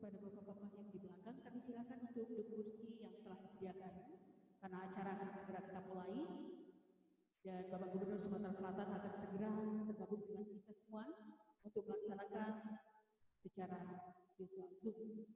kepada bapak-bapak yang di belakang, kami silakan untuk duduk kursi yang telah disediakan karena acara akan segera kita mulai dan Bapak Gubernur Sumatera Selatan akan segera bergabung dengan kita semua untuk melaksanakan secara virtual Zoom.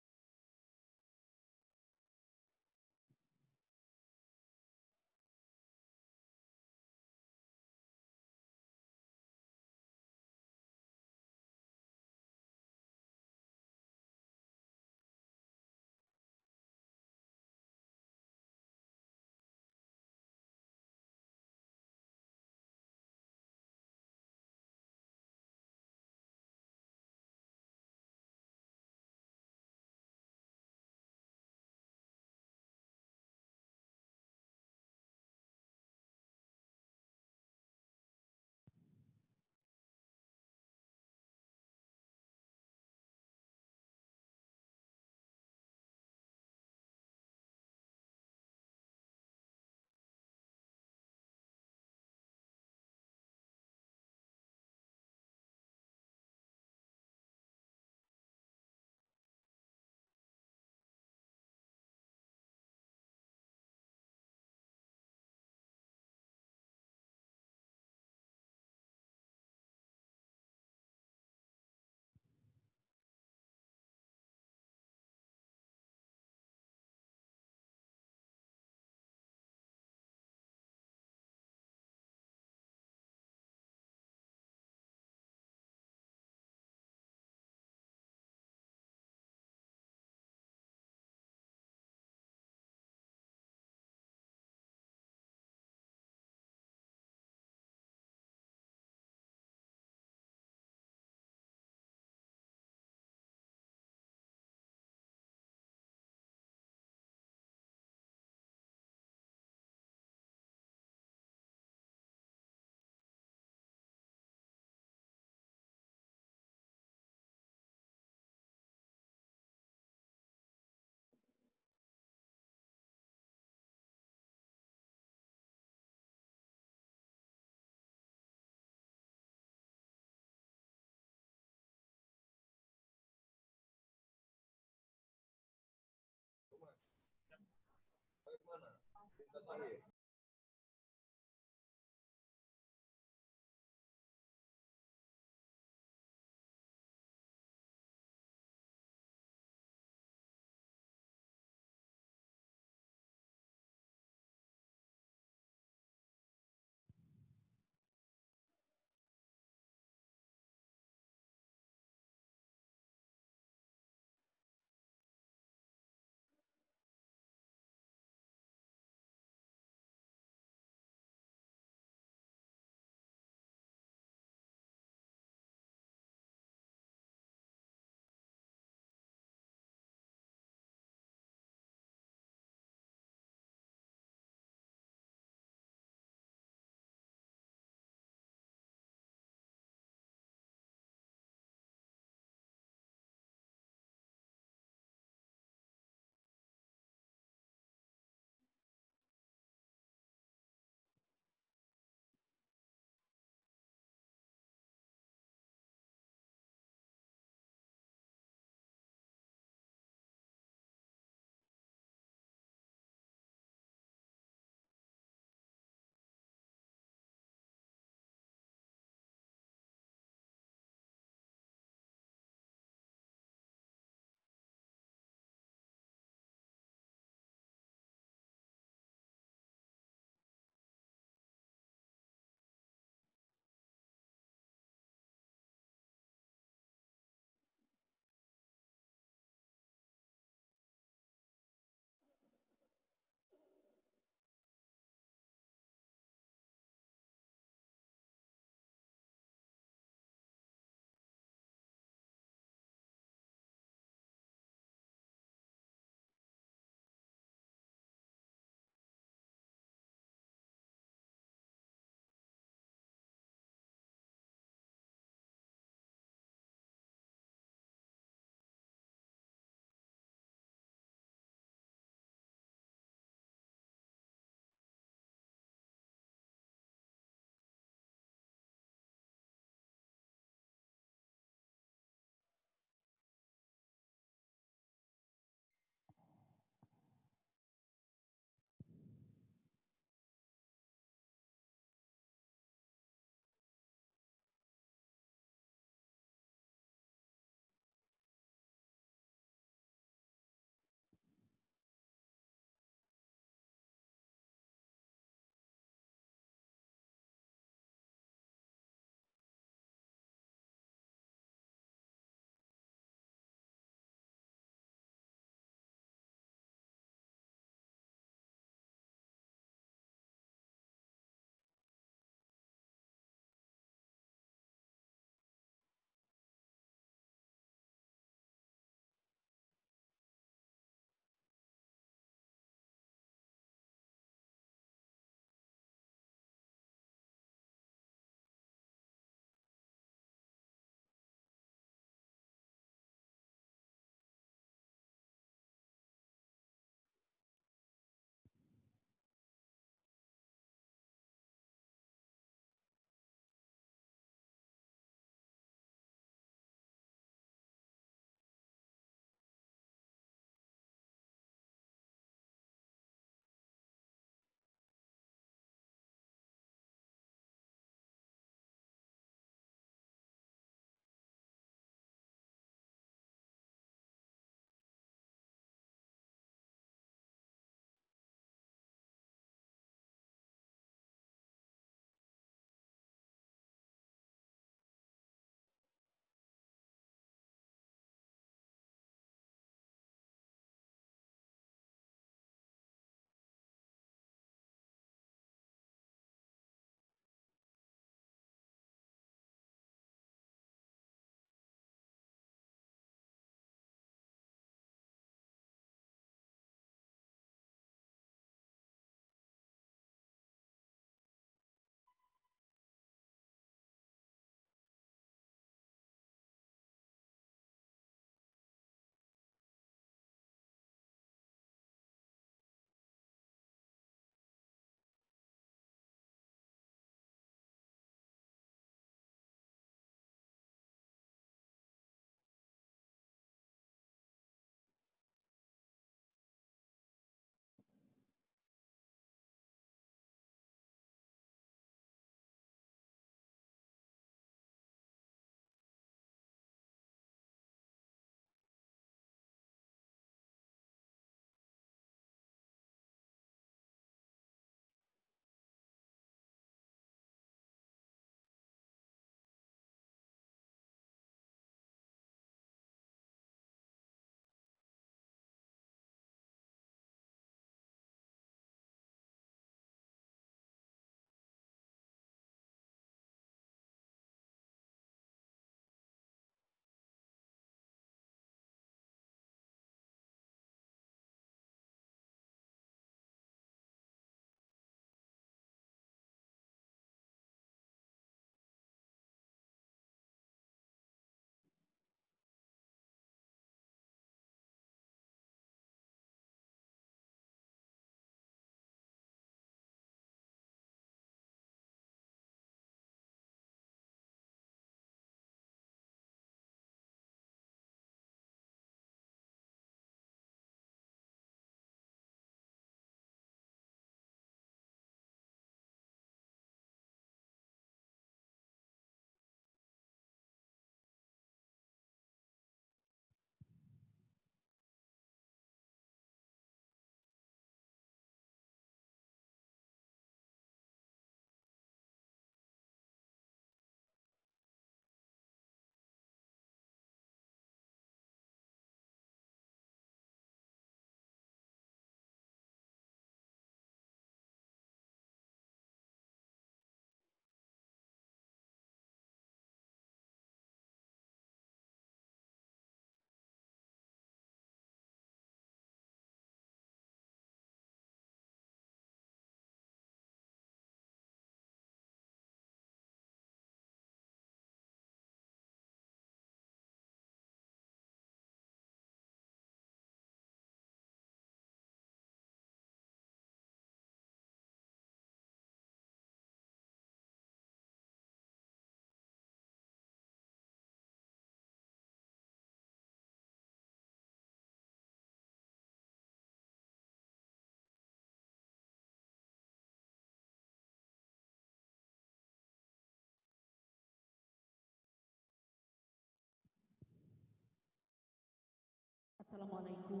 Assalamualaikum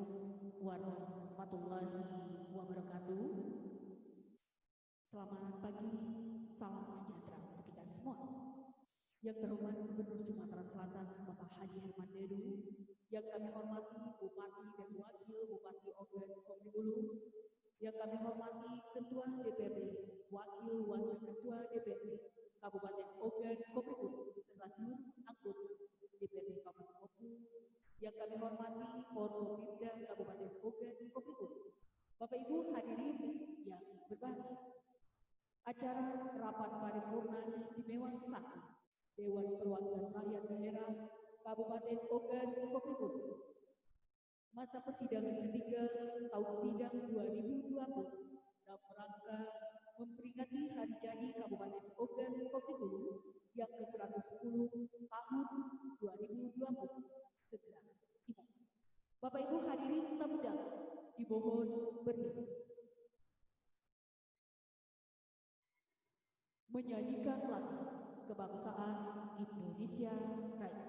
warahmatullahi wabarakatuh. Selamat pagi, salam sejahtera untuk kita semua. Yang terhormat Gubernur Sumatera Selatan Bapak Haji Herman Deru, yang kami hormati Bupati dan Wakil Bupati Ogan Komering Ulu, yang kami hormati Ketua DPRD, Wakil Ketua DPRD Kabupaten Ogan Komering Ulu, serta seluruh anggota DPRD Kabupaten Ogan, yang kami hormati Forkopimda Kabupaten Ogan Komering Ulu. Bapak Ibu hadirin yang berbahagia, acara rapat paripurna istimewa 1 Dewan Perwakilan Rakyat Daerah Kabupaten Ogan Komering Ulu. Masa persidangan ketiga tahun sidang 2020 dalam rangka memperingati hari jadi Kabupaten Ogan Komering Ulu yang ke-110 tahun 2020 segera dimulai. Bapak Ibu hadirin tamu undangan dimohon berdiri. Menyanyikan lagu kebangsaan Indonesia Raya.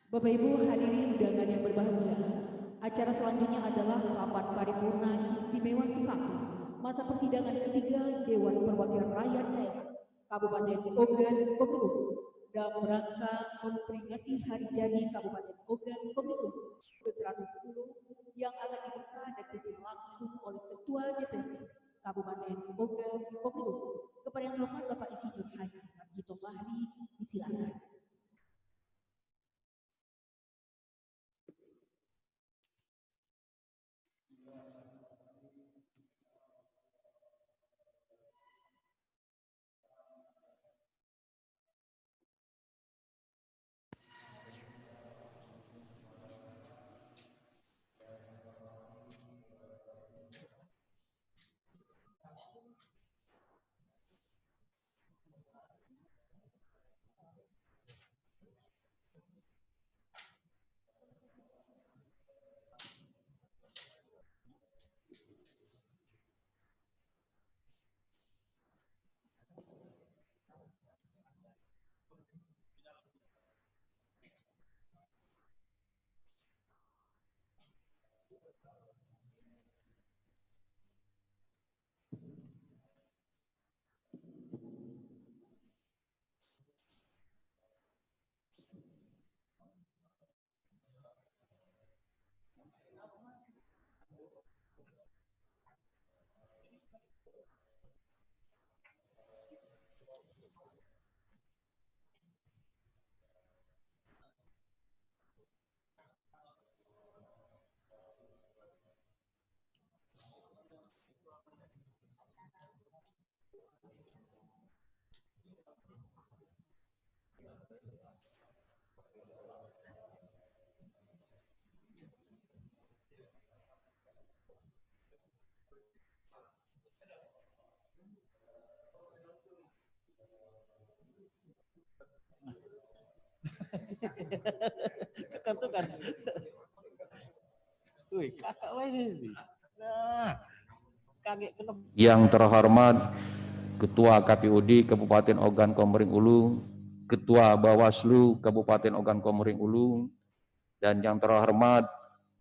Bapak Ibu hadirin undangan yang berbahagia, acara selanjutnya adalah rapat paripurna istimewa ke-1 masa persidangan ketiga Dewan Perwakilan Rakyat Daerah Kabupaten Ogan Komering Ulu dalam rangka memperingati hari jadi Kabupaten Ogan Komering Ulu ke-110 yang akan dibuka dan dipimpin langsung oleh Ketua DPRD Kabupaten Ogan Komering Ulu. Kepada yang terhormat Bapak Insinyur Haji Margito Bahri, disilakan. Kekantukan. Wih, kakak lagi. Nah, kaget kenapa? Yang terhormat Ketua KPUD Kabupaten Ogan Komering Ulu, Ketua Bawaslu Kabupaten Ogan Komering Ulu, dan yang terhormat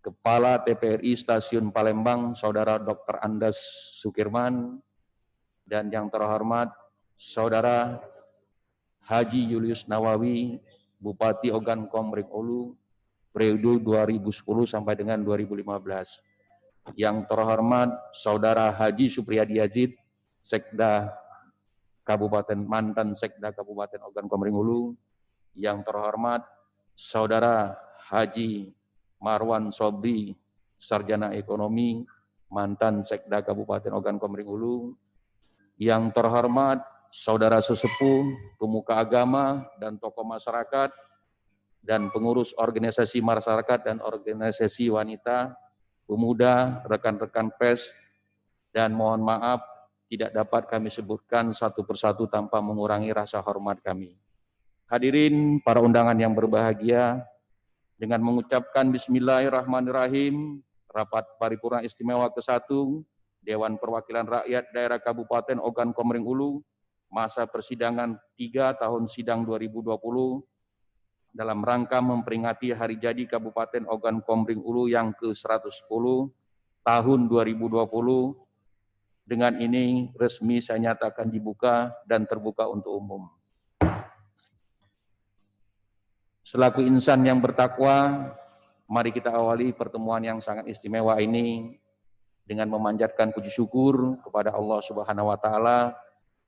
Kepala TPRI Stasiun Palembang, Saudara Dr. Andas Sukirman, dan yang terhormat Saudara Haji Julius Nawawi, Bupati Ogan Komering Ulu, periode 2010 sampai dengan 2015. Yang terhormat Saudara Haji Supriyadi Yazid, Sekda Kabupaten mantan Sekda Kabupaten Ogan Komering Ulu. Yang terhormat Saudara Haji Marwan Sobri, Sarjana Ekonomi, mantan Sekda Kabupaten Ogan Komering Ulu. Yang terhormat Saudara sesepuh, pemuka agama dan tokoh masyarakat dan pengurus organisasi masyarakat dan organisasi wanita, pemuda, rekan-rekan pers, dan mohon maaf tidak dapat kami sebutkan satu persatu tanpa mengurangi rasa hormat kami. Hadirin para undangan yang berbahagia, dengan mengucapkan Bismillahirrahmanirrahim, Rapat Paripurna Istimewa ke-1 Dewan Perwakilan Rakyat Daerah Kabupaten Ogan Komering Ulu, masa persidangan 3 tahun sidang 2020, dalam rangka memperingati Hari Jadi Kabupaten Ogan Komering Ulu yang ke-110 tahun 2020, dengan ini resmi saya nyatakan dibuka dan terbuka untuk umum. Selaku insan yang bertakwa, mari kita awali pertemuan yang sangat istimewa ini dengan memanjatkan puji syukur kepada Allah Subhanahu wa taala,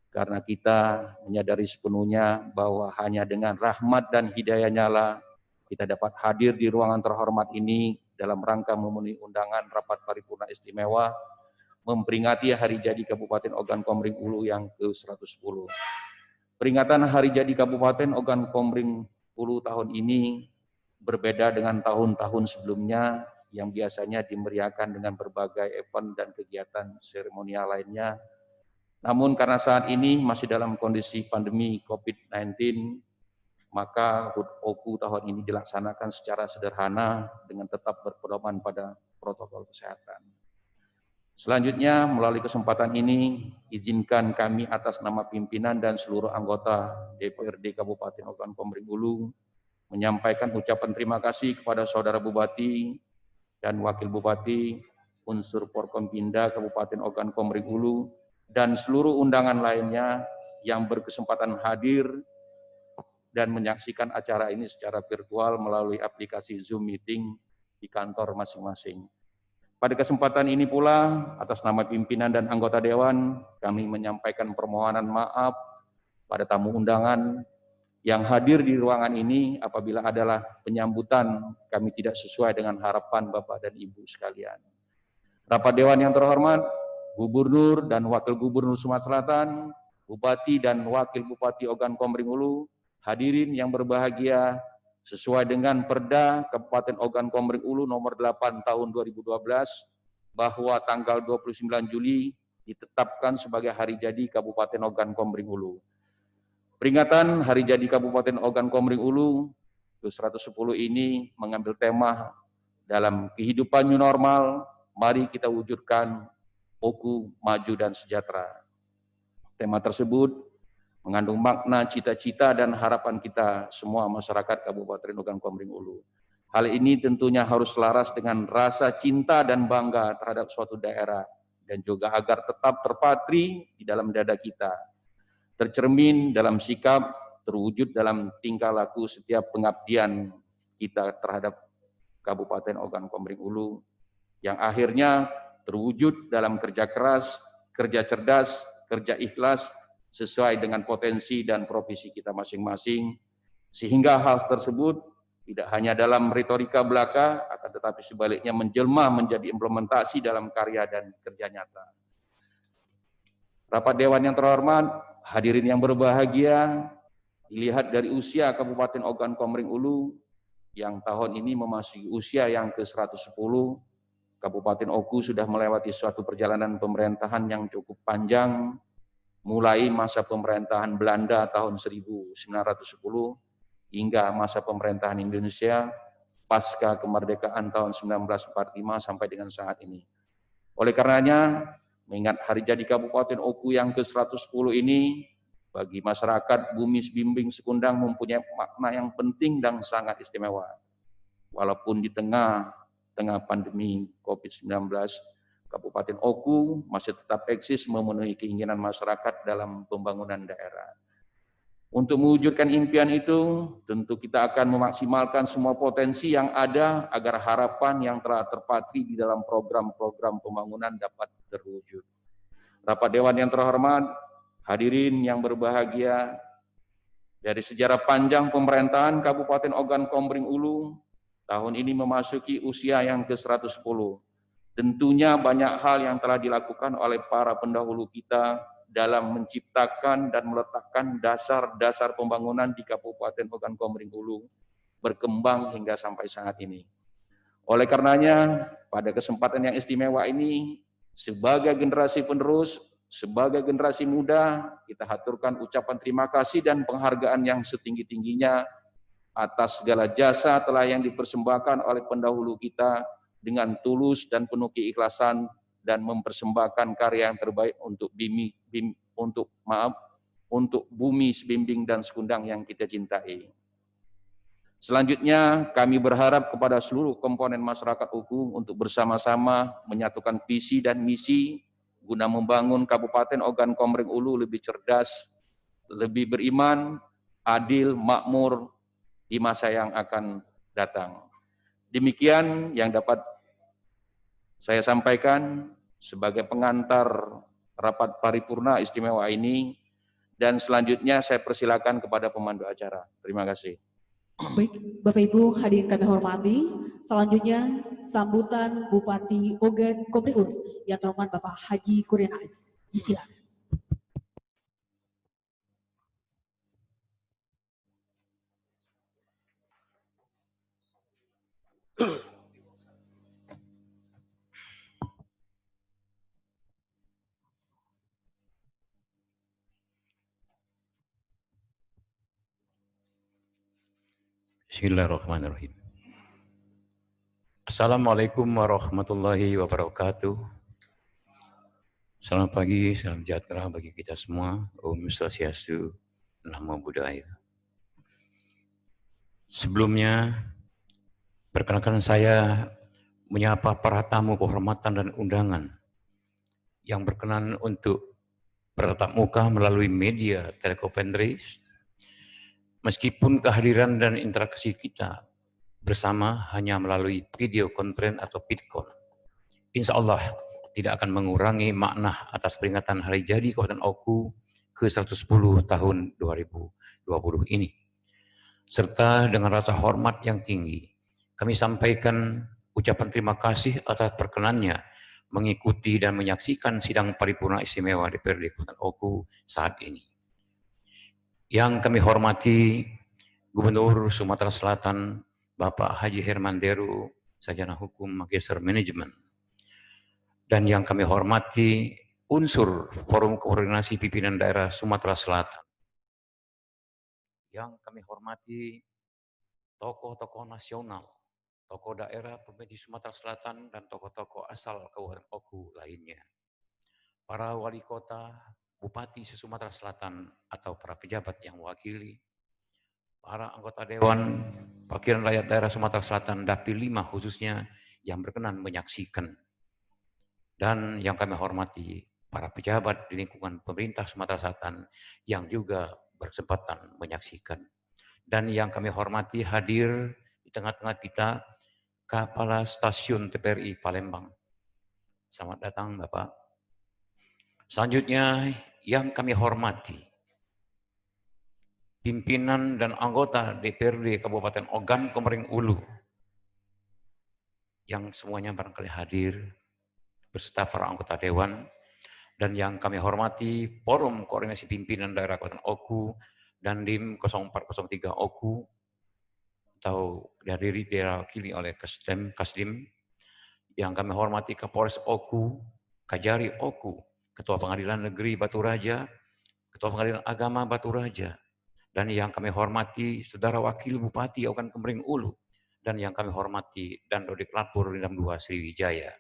karena kita menyadari sepenuhnya bahwa hanya dengan rahmat dan hidayahnya lah kita dapat hadir di ruangan terhormat ini dalam rangka memenuhi undangan rapat paripurna istimewa memperingati Hari Jadi Kabupaten Ogan Komering Ulu yang ke-110. Peringatan Hari Jadi Kabupaten Ogan Komering Ulu tahun ini berbeda dengan tahun-tahun sebelumnya yang biasanya dimeriahkan dengan berbagai event dan kegiatan seremonial lainnya. Namun karena saat ini masih dalam kondisi pandemi COVID-19, maka HUT OKU tahun ini dilaksanakan secara sederhana dengan tetap berpedoman pada protokol kesehatan. Selanjutnya, melalui kesempatan ini, izinkan kami atas nama pimpinan dan seluruh anggota DPRD Kabupaten Ogan Komering Ulu menyampaikan ucapan terima kasih kepada Saudara Bupati dan Wakil Bupati, unsur Porkompinda Kabupaten Ogan Komering Ulu, dan seluruh undangan lainnya yang berkesempatan hadir dan menyaksikan acara ini secara virtual melalui aplikasi Zoom Meeting di kantor masing-masing. Pada kesempatan ini pula, atas nama pimpinan dan anggota Dewan, kami menyampaikan permohonan maaf pada tamu undangan yang hadir di ruangan ini apabila adalah penyambutan kami tidak sesuai dengan harapan Bapak dan Ibu sekalian. Rapat Dewan yang terhormat, Gubernur dan Wakil Gubernur Sumatera Selatan, Bupati dan Wakil Bupati Ogan Komering Ulu, hadirin yang berbahagia, sesuai dengan Perda Kabupaten Ogan Komering Ulu nomor 8 tahun 2012 bahwa tanggal 29 Juli ditetapkan sebagai Hari Jadi Kabupaten Ogan Komering Ulu. Peringatan Hari Jadi Kabupaten Ogan Komering Ulu ke-110 ini mengambil tema dalam kehidupan new normal, mari kita wujudkan OKU maju dan sejahtera. Tema tersebut mengandung makna cita-cita dan harapan kita semua masyarakat Kabupaten Ogan Komering Ulu. Hal ini tentunya harus selaras dengan rasa cinta dan bangga terhadap suatu daerah dan juga agar tetap terpatri di dalam dada kita, tercermin dalam sikap, terwujud dalam tingkah laku setiap pengabdian kita terhadap Kabupaten Ogan Komering Ulu, yang akhirnya terwujud dalam kerja keras, kerja cerdas, kerja ikhlas, sesuai dengan potensi dan profesi kita masing-masing, sehingga hal tersebut tidak hanya dalam retorika belaka, akan tetapi sebaliknya menjelma menjadi implementasi dalam karya dan kerja nyata. Rapat Dewan yang terhormat, hadirin yang berbahagia, Dilihat dari usia Kabupaten Ogan Komering Ulu yang tahun ini memasuki usia yang ke-110, Kabupaten Oku sudah melewati suatu perjalanan pemerintahan yang cukup panjang, mulai masa pemerintahan Belanda tahun 1910 hingga masa pemerintahan Indonesia pasca kemerdekaan tahun 1945 sampai dengan saat ini. Oleh karenanya, mengingat hari jadi Kabupaten Oku yang ke-110 ini, bagi masyarakat Bumi Bimbing Sekundang mempunyai makna yang penting dan sangat istimewa. Walaupun di tengah pandemi COVID-19, Kabupaten Oku masih tetap eksis memenuhi keinginan masyarakat dalam pembangunan daerah. Untuk mewujudkan impian itu, tentu kita akan memaksimalkan semua potensi yang ada agar harapan yang telah terpatri di dalam program-program pembangunan dapat terwujud. Rapat Dewan yang terhormat, hadirin yang berbahagia, dari sejarah panjang pemerintahan Kabupaten Ogan Komering Ulu, tahun ini memasuki usia yang ke-110. Tentunya banyak hal yang telah dilakukan oleh para pendahulu kita dalam menciptakan dan meletakkan dasar-dasar pembangunan di Kabupaten Ogan Komering Ulu berkembang hingga sampai saat ini. Oleh karenanya, pada kesempatan yang istimewa ini, sebagai generasi penerus, sebagai generasi muda, kita haturkan ucapan terima kasih dan penghargaan yang setinggi-tingginya atas segala jasa telah yang dipersembahkan oleh pendahulu kita dengan tulus dan penuh keikhlasan dan mempersembahkan karya yang terbaik untuk Bumi Bimbing dan Sekundang yang kita cintai. Selanjutnya, kami berharap kepada seluruh komponen masyarakat Oku untuk bersama-sama menyatukan visi dan misi guna membangun Kabupaten Ogan Komering Ulu lebih cerdas, lebih beriman, adil, makmur di masa yang akan datang. Demikian yang dapat saya sampaikan sebagai pengantar rapat paripurna istimewa ini, dan selanjutnya saya persilakan kepada pemandu acara. Terima kasih. Baik, Bapak Ibu hadirin kami hormati, selanjutnya sambutan Bupati Ogan Komering Ulu yang terhormat Bapak Haji Kurniawan Aziz. Silakan. Bismillahirrahmanirrahim. Assalamualaikum warahmatullahi wabarakatuh. Selamat pagi, salam sejahtera bagi kita semua. Om Swastiastu, Namo Buddhaya. Sebelumnya, perkenalkan saya menyapa para tamu kehormatan dan undangan yang berkenan untuk bertatap muka melalui media telekonferensi. Meskipun kehadiran dan interaksi kita bersama hanya melalui video conference atau vidcon, insya Allah tidak akan mengurangi makna atas peringatan hari jadi Kabupaten Oku ke-110 tahun 2020 ini. Serta dengan rasa hormat yang tinggi, kami sampaikan ucapan terima kasih atas perkenannya mengikuti dan menyaksikan sidang paripurna istimewa DPRD Kabupaten Oku saat ini. Yang kami hormati Gubernur Sumatera Selatan Bapak Haji Herman Deru, Sarjana Hukum Magister Manajemen. Dan yang kami hormati unsur Forum Koordinasi Pimpinan Daerah Sumatera Selatan. Yang kami hormati tokoh-tokoh nasional, tokoh daerah Provinsi Sumatera Selatan, dan tokoh-tokoh asal Kabupaten Oku lainnya. Para wali kota, Bupati Sumatera Selatan atau para pejabat yang mewakili, para anggota Dewan Perwakilan Rakyat Daerah Sumatera Selatan Dapil 5 khususnya yang berkenan menyaksikan, dan yang kami hormati para pejabat di lingkungan pemerintah Sumatera Selatan yang juga berkesempatan menyaksikan, dan yang kami hormati hadir di tengah-tengah kita Kepala Stasiun TPRI Palembang. Selamat datang Bapak. Selanjutnya yang kami hormati pimpinan dan anggota DPRD Kabupaten Ogan Komering Ulu yang semuanya barangkali hadir beserta para anggota dewan, dan yang kami hormati Forum Koordinasi Pimpinan Daerah Kabupaten Oku dan DIM 0403 Oku, atau diwakili oleh Kasdim, yang kami hormati Kapolres Oku, Kajari Oku, Ketua Pengadilan Negeri Batu Raja, Ketua Pengadilan Agama Batu Raja, dan yang kami hormati Saudara Wakil Bupati Ogan Komering Ulu, dan yang kami hormati Dandodik Lapor Rindam 2 Sriwijaya.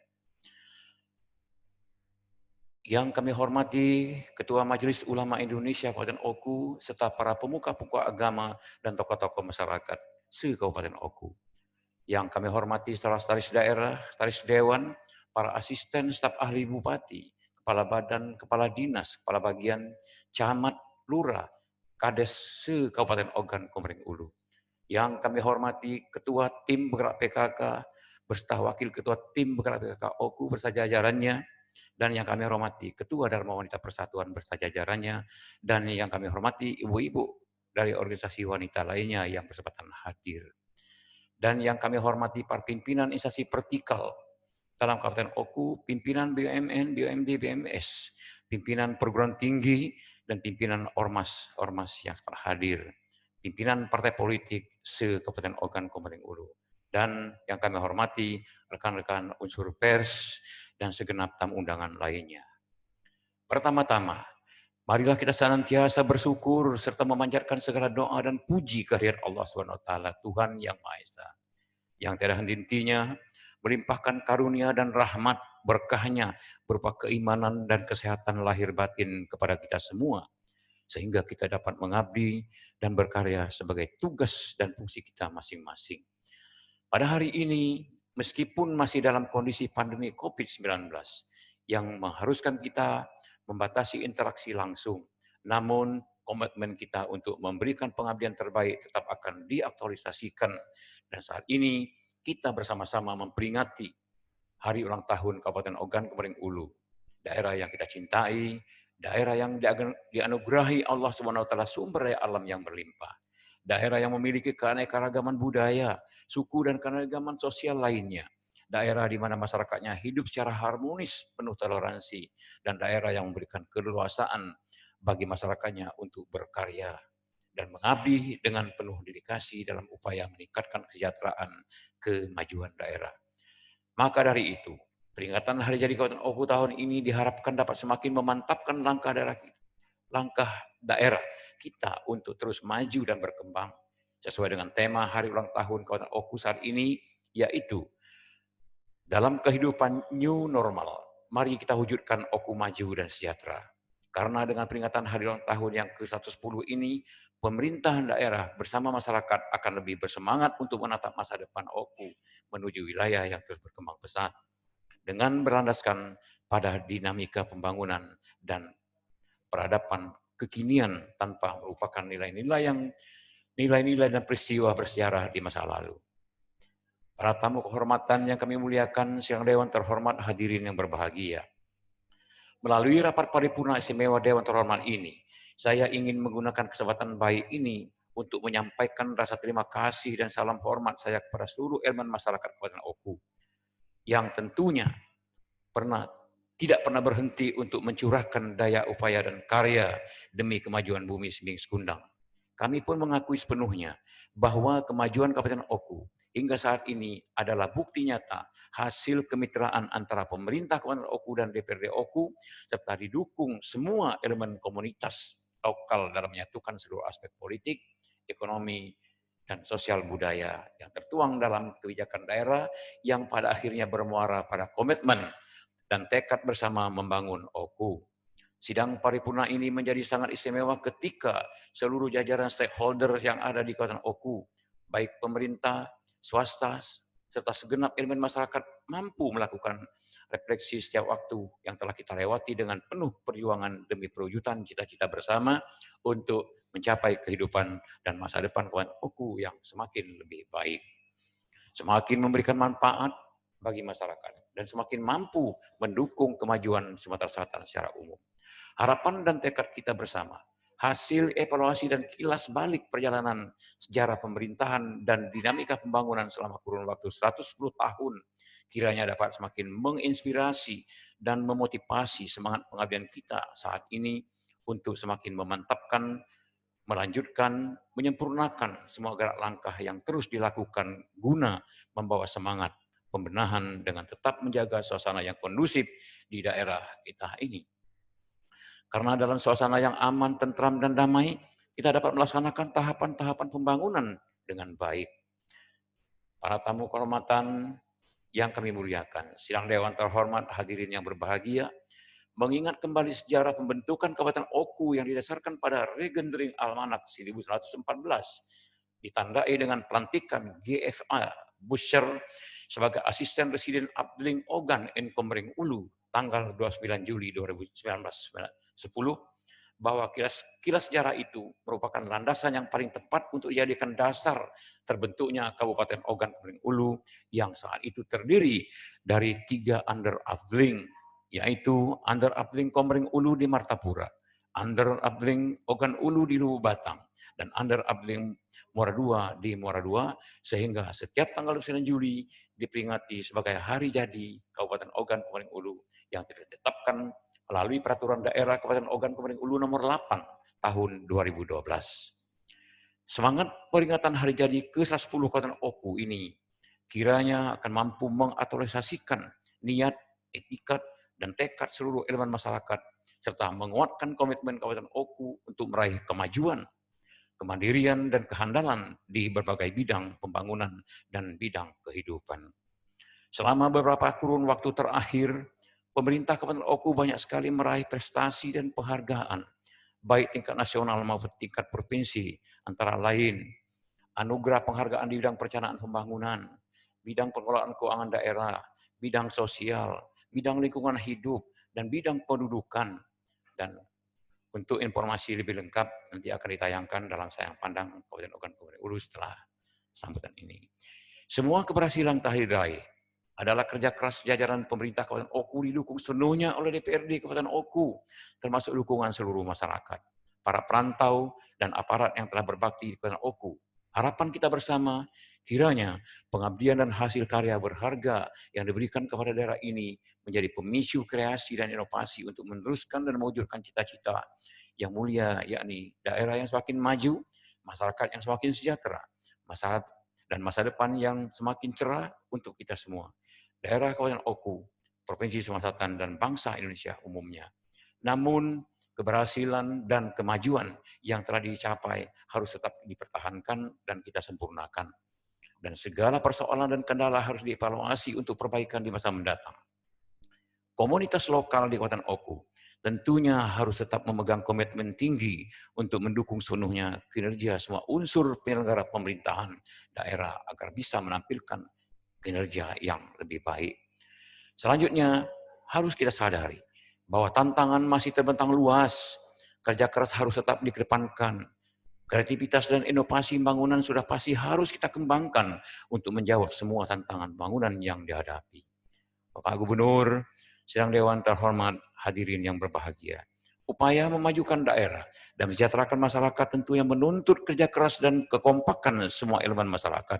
Yang kami hormati Ketua Majelis Ulama Indonesia Kabupaten Oku, serta para pemuka-pemuka agama dan tokoh-tokoh masyarakat se-Kabupaten Oku. Yang kami hormati staris daerah, staris dewan, para asisten staf ahli bupati, kepala badan, kepala dinas, kepala bagian, camat, lurah, kades se-Kabupaten Ogan Komering Ulu. Yang kami hormati Ketua Tim Bergerak PKK, beserta Wakil Ketua Tim Bergerak PKK Oku beserta jajarannya, dan yang kami hormati Ketua Dharma Wanita Persatuan beserta jajarannya, dan yang kami hormati ibu-ibu dari organisasi wanita lainnya yang berkesempatan hadir. Dan yang kami hormati para pimpinan instansi vertikal dalam Kabupaten Oku, pimpinan BUMN, BUMD, BMS, pimpinan perguruan tinggi, dan pimpinan ormas-ormas yang sempat hadir, pimpinan partai politik se-Kabupaten Ogan Komering Ulu, dan yang kami hormati rekan-rekan unsur pers dan segenap tamu undangan lainnya. Pertama-tama, marilah kita senantiasa bersyukur serta memanjatkan segala doa dan puji kehadirat Allah SWT, Tuhan Yang Maha Esa, yang tiada henti-hentinya melimpahkan karunia dan rahmat berkahnya berupa keimanan dan kesehatan lahir batin kepada kita semua, sehingga kita dapat mengabdi dan berkarya sebagai tugas dan fungsi kita masing-masing. Pada hari ini, meskipun masih dalam kondisi pandemi COVID-19 yang mengharuskan kita membatasi interaksi langsung, namun komitmen kita untuk memberikan pengabdian terbaik tetap akan diaktualisasikan. Dan saat ini kita bersama-sama memperingati Hari Ulang Tahun Kabupaten Ogan Komering Ulu, daerah yang kita cintai, daerah yang dianugerahi Allah SWT sumber daya alam yang berlimpah, daerah yang memiliki keanekaragaman budaya, suku dan keanekaragaman sosial lainnya, daerah di mana masyarakatnya hidup secara harmonis, penuh toleransi, dan daerah yang memberikan keleluasaan bagi masyarakatnya untuk berkarya dan mengabdi dengan penuh dedikasi dalam upaya meningkatkan kesejahteraan kemajuan daerah. Maka dari itu, peringatan Hari Jadi Kabupaten Oku tahun ini diharapkan dapat semakin memantapkan langkah daerah kita untuk terus maju dan berkembang sesuai dengan tema Hari Ulang Tahun Kabupaten Oku saat ini, yaitu dalam kehidupan new normal, mari kita wujudkan Oku maju dan sejahtera. Karena dengan peringatan Hari Ulang Tahun yang ke-110 ini, pemerintah daerah bersama masyarakat akan lebih bersemangat untuk menatap masa depan Oku menuju wilayah yang terus berkembang pesat dengan berlandaskan pada dinamika pembangunan dan peradaban kekinian tanpa merupakan nilai-nilai dan peristiwa bersejarah di masa lalu. Para tamu kehormatan yang kami muliakan, sidang dewan terhormat, hadirin yang berbahagia. Melalui rapat paripurna istimewa Dewan Terhormat ini, saya ingin menggunakan kesempatan baik ini untuk menyampaikan rasa terima kasih dan salam hormat saya kepada seluruh elemen masyarakat Kabupaten Oku yang tentunya tidak pernah berhenti untuk mencurahkan daya upaya dan karya demi kemajuan bumi Simbing Sekundang. Kami pun mengakui sepenuhnya bahwa kemajuan Kabupaten Oku hingga saat ini adalah bukti nyata hasil kemitraan antara pemerintah Kabupaten Oku dan DPRD Oku, serta didukung semua elemen komunitas lokal dalam menyatukan seluruh aspek politik, ekonomi, dan sosial budaya yang tertuang dalam kebijakan daerah yang pada akhirnya bermuara pada komitmen dan tekad bersama membangun Oku. Sidang paripurna ini menjadi sangat istimewa ketika seluruh jajaran stakeholder yang ada di Kabupaten Oku, baik pemerintah, swasta, serta segenap elemen masyarakat mampu melakukan refleksi setiap waktu yang telah kita lewati dengan penuh perjuangan demi perwujudan cita-cita bersama untuk mencapai kehidupan dan masa depan Kabupaten Oku yang semakin lebih baik. Semakin memberikan manfaat bagi masyarakat dan semakin mampu mendukung kemajuan Sumatera Selatan secara umum. Harapan dan tekad kita bersama, hasil evaluasi dan kilas balik perjalanan sejarah pemerintahan dan dinamika pembangunan selama kurun waktu 110 tahun, kiranya dapat semakin menginspirasi dan memotivasi semangat pengabdian kita saat ini untuk semakin memantapkan, melanjutkan, menyempurnakan semua gerak langkah yang terus dilakukan guna membawa semangat pembenahan dengan tetap menjaga suasana yang kondusif di daerah kita ini. Karena dalam suasana yang aman, tentram, dan damai, kita dapat melaksanakan tahapan-tahapan pembangunan dengan baik. Para tamu kehormatan yang kami muliakan, sidang dewan terhormat, hadirin yang berbahagia, mengingat kembali sejarah pembentukan Kabupaten Oku yang didasarkan pada Regendering Almanak 1114, ditandai dengan pelantikan GFA Busher sebagai asisten residen Abdeling Ogan and Komering Ulu tanggal 29 Juli 2019, 10, bahwa kilas sejarah itu merupakan landasan yang paling tepat untuk dijadikan dasar terbentuknya Kabupaten Ogan Komering Ulu yang saat itu terdiri dari 3 under Abdeling, yaitu under Abdeling Komering Ulu di Martapura, under Abdeling Ogan Ulu di Luwu Batang, dan under Abdeling Muara II di Muara II, sehingga setiap tanggal 9 Juli diperingati sebagai hari jadi Kabupaten Ogan Komering Ulu yang ditetapkan melalui Peraturan Daerah Kabupaten Ogan Komering Ulu nomor 8 tahun 2012. Semangat peringatan hari jadi ke-10 Kabupaten Oku ini kiranya akan mampu mengaktualisasikan niat, etikat, dan tekad seluruh elemen masyarakat, serta menguatkan komitmen Kabupaten Oku untuk meraih kemajuan, kemandirian, dan kehandalan di berbagai bidang pembangunan dan bidang kehidupan. Selama beberapa kurun waktu terakhir, pemerintah Kabupaten Oku banyak sekali meraih prestasi dan penghargaan, baik tingkat nasional maupun tingkat provinsi, antara lain anugerah penghargaan di bidang perencanaan pembangunan, bidang pengelolaan keuangan daerah, bidang sosial, bidang lingkungan hidup, dan bidang pendudukan. Dan untuk informasi lebih lengkap nanti akan ditayangkan dalam Sayang Pandang Kabupaten Ogan Komering Ulu setelah sambutan ini. Semua keberhasilan telah diraih adalah kerja keras jajaran pemerintah Kabupaten Oku didukung sepenuhnya oleh DPRD Kabupaten Oku, termasuk dukungan seluruh masyarakat, para perantau, dan aparat yang telah berbakti di Kabupaten Oku. Harapan kita bersama, kiranya pengabdian dan hasil karya berharga yang diberikan kepada daerah ini menjadi pemicu kreasi dan inovasi untuk meneruskan dan mewujudkan cita-cita yang mulia, yakni daerah yang semakin maju, masyarakat yang semakin sejahtera, dan masa depan yang semakin cerah untuk kita semua. Daerah Kabupaten Oku, Provinsi Sumatera Selatan, dan bangsa Indonesia umumnya. Namun, keberhasilan dan kemajuan yang telah dicapai harus tetap dipertahankan dan kita sempurnakan. Dan segala persoalan dan kendala harus dievaluasi untuk perbaikan di masa mendatang. Komunitas lokal di Kabupaten Oku tentunya harus tetap memegang komitmen tinggi untuk mendukung sepenuhnya kinerja semua unsur penyelenggara pemerintahan daerah agar bisa menampilkan kinerja yang lebih baik. Selanjutnya, harus kita sadari bahwa tantangan masih terbentang luas, kerja keras harus tetap dikedepankan, kreativitas dan inovasi bangunan sudah pasti harus kita kembangkan untuk menjawab semua tantangan bangunan yang dihadapi. Bapak Gubernur, sidang dewan terhormat, hadirin yang berbahagia, upaya memajukan daerah dan mensejahterakan masyarakat tentunya menuntut kerja keras dan kekompakan semua elemen masyarakat.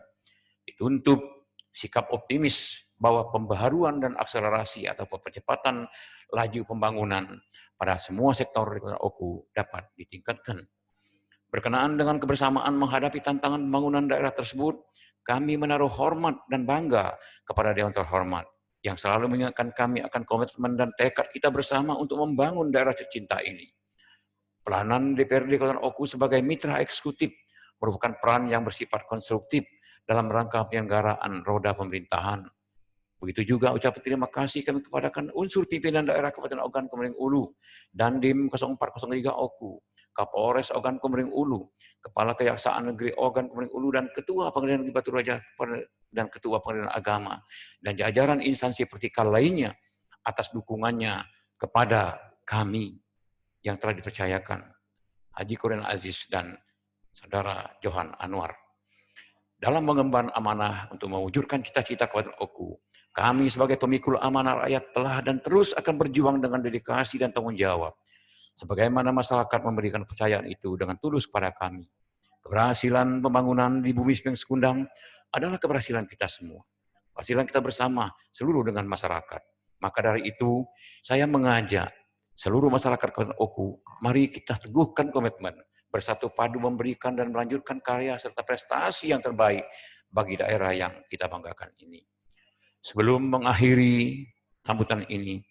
Dituntut sikap optimis bahwa pembaharuan dan akselerasi atau percepatan laju pembangunan pada semua sektor di Kabupaten Oku dapat ditingkatkan. Berkenaan dengan kebersamaan menghadapi tantangan pembangunan daerah tersebut, kami menaruh hormat dan bangga kepada Dewan Terhormat yang selalu mengingatkan kami akan komitmen dan tekad kita bersama untuk membangun daerah tercinta ini. Peranan DPRD Kabupaten Oku sebagai mitra eksekutif merupakan peran yang bersifat konstruktif dalam rangka penyelenggaraan roda pemerintahan. Begitu juga ucapan terima kasih kami kepada unsur pimpinan daerah Kabupaten Ogan Komering Ulu, Dandim 0403 Oku, Kapolres Ogan Komering Ulu, Kepala Kejaksaan Negeri Ogan Komering Ulu, dan Ketua Pengadilan Negeri Batu Raja dan Ketua Pengadilan Agama, dan jajaran instansi vertikal lainnya atas dukungannya kepada kami yang telah dipercayakan, Haji Kurniawan Aziz dan Saudara Johan Anwar. Dalam mengemban amanah untuk mewujudkan cita-cita Kabupaten Oku, kami sebagai pemikul amanah rakyat telah dan terus akan berjuang dengan dedikasi dan tanggung jawab. Sebagaimana masyarakat memberikan kepercayaan itu dengan tulus kepada kami. Keberhasilan pembangunan di Bumi Sepeng Sekundang adalah keberhasilan kita semua. Keberhasilan kita bersama seluruh dengan masyarakat. Maka dari itu, saya mengajak seluruh masyarakat Kabupaten Oku, mari kita teguhkan komitmen bersatu padu memberikan dan melanjutkan karya serta prestasi yang terbaik bagi daerah yang kita banggakan ini. Sebelum mengakhiri sambutan ini,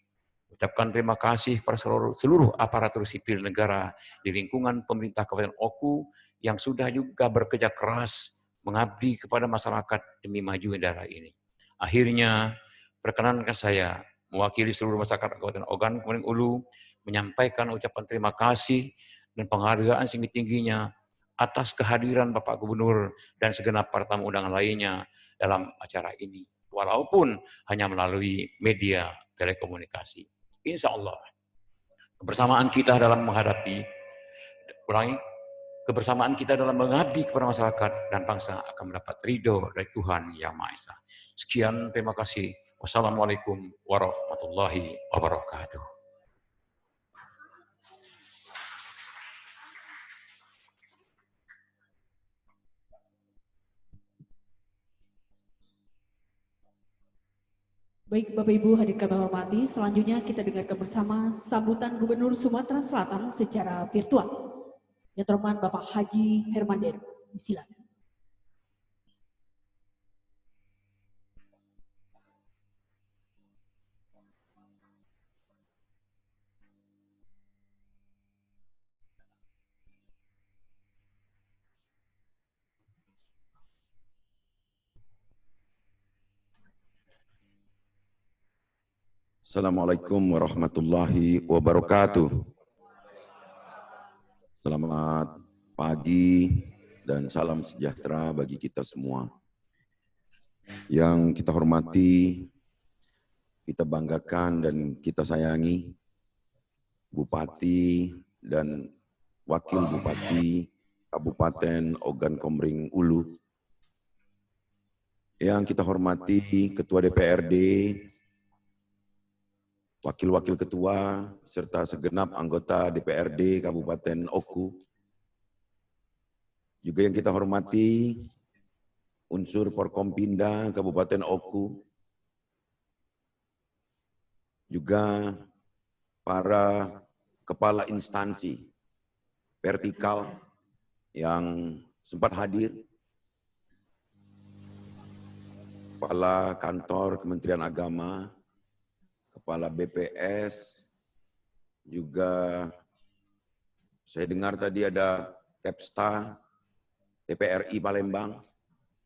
ucapkan terima kasih kepada seluruh aparatur sipil negara di lingkungan pemerintah Kabupaten Oku yang sudah juga bekerja keras mengabdi kepada masyarakat demi maju daerah ini. Akhirnya, perkenankan saya mewakili seluruh masyarakat Kabupaten Ogan Komering Ulu menyampaikan ucapan terima kasih dan penghargaan setinggi-tingginya atas kehadiran Bapak Gubernur dan segenap para tamu undangan lainnya dalam acara ini, walaupun hanya melalui media telekomunikasi. Insya Allah, kebersamaan kita dalam menghadapi, kebersamaan kita dalam mengabdi kepada masyarakat dan bangsa akan mendapat ridho dari Tuhan Yang Maha Esa. Sekian, terima kasih. Wassalamualaikum warahmatullahi wabarakatuh. Baik Bapak Ibu hadirin kami hormati, selanjutnya kita dengarkan bersama sambutan Gubernur Sumatera Selatan secara virtual. Yang terhormat Bapak Haji Herman Deru. Silakan. Assalamualaikum warahmatullahi wabarakatuh. Selamat pagi dan salam sejahtera bagi kita semua. Yang kita hormati, kita banggakan dan kita sayangi Bupati dan Wakil Bupati Kabupaten Ogan Komering Ulu. Yang kita hormati Ketua DPRD, Wakil-wakil ketua, serta segenap anggota DPRD Kabupaten Oku. Juga yang kita hormati, unsur Porkompinda Kabupaten Oku. Juga para kepala instansi vertikal yang sempat hadir. Kepala Kantor Kementerian Agama, Kepala BPS, juga saya dengar tadi ada Kepsta, TPRI Palembang,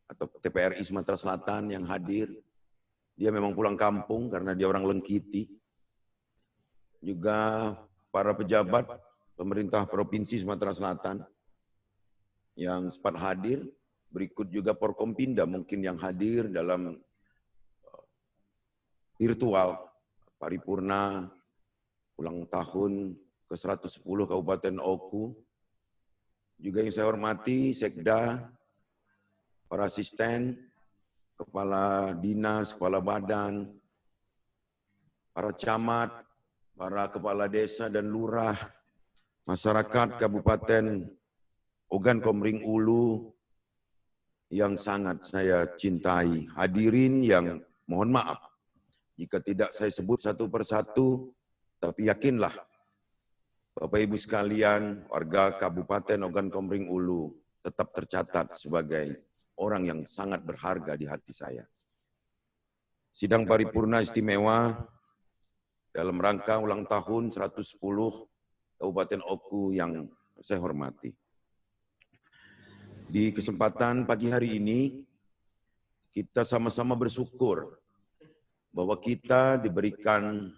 atau TPRI Sumatera Selatan yang hadir. Dia memang pulang kampung karena dia orang Lengkiti. Juga para pejabat pemerintah Provinsi Sumatera Selatan yang sempat hadir. Berikut juga Porkompinda mungkin yang hadir dalam virtual paripurna ulang tahun ke-110 Kabupaten Oku. Juga yang saya hormati Sekda, para asisten, kepala dinas, kepala badan, para camat, para kepala desa dan lurah, masyarakat Kabupaten Ogan Komering Ulu yang sangat saya cintai. Hadirin yang mohon maaf jika tidak saya sebut satu persatu, tapi yakinlah Bapak Ibu sekalian, warga Kabupaten Ogan Komering Ulu tetap tercatat sebagai orang yang sangat berharga di hati saya. Sidang paripurna istimewa dalam rangka ulang tahun 110 Kabupaten Oku yang saya hormati. Di kesempatan pagi hari ini, kita sama-sama bersyukur bahwa kita diberikan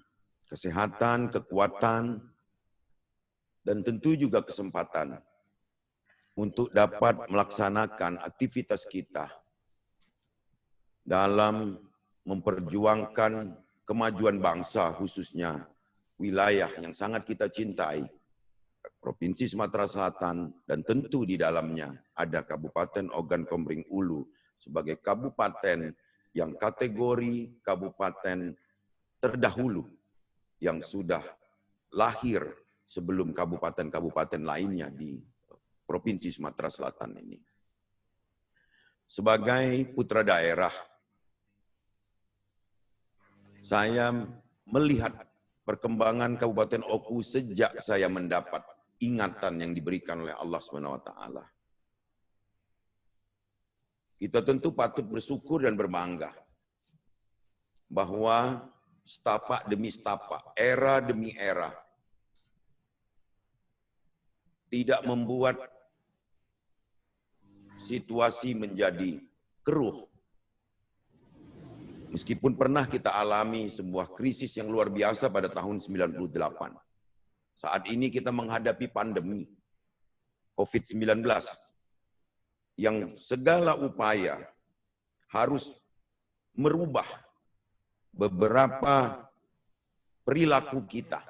kesehatan, kekuatan, dan tentu juga kesempatan untuk dapat melaksanakan aktivitas kita dalam memperjuangkan kemajuan bangsa, khususnya wilayah yang sangat kita cintai, Provinsi Sumatera Selatan, dan tentu di dalamnya ada Kabupaten Ogan Komering Ulu sebagai kabupaten yang kategori kabupaten terdahulu yang sudah lahir sebelum kabupaten-kabupaten lainnya di Provinsi Sumatera Selatan ini. Sebagai putra daerah, saya melihat perkembangan Kabupaten Oku sejak saya mendapat ingatan yang diberikan oleh Allah SWT. Kita tentu patut bersyukur dan berbangga bahwa setapak demi setapak, era demi era, tidak membuat situasi menjadi keruh. Meskipun pernah kita alami sebuah krisis yang luar biasa pada tahun 98. Saat ini kita menghadapi pandemi COVID-19 yang segala upaya harus merubah beberapa perilaku kita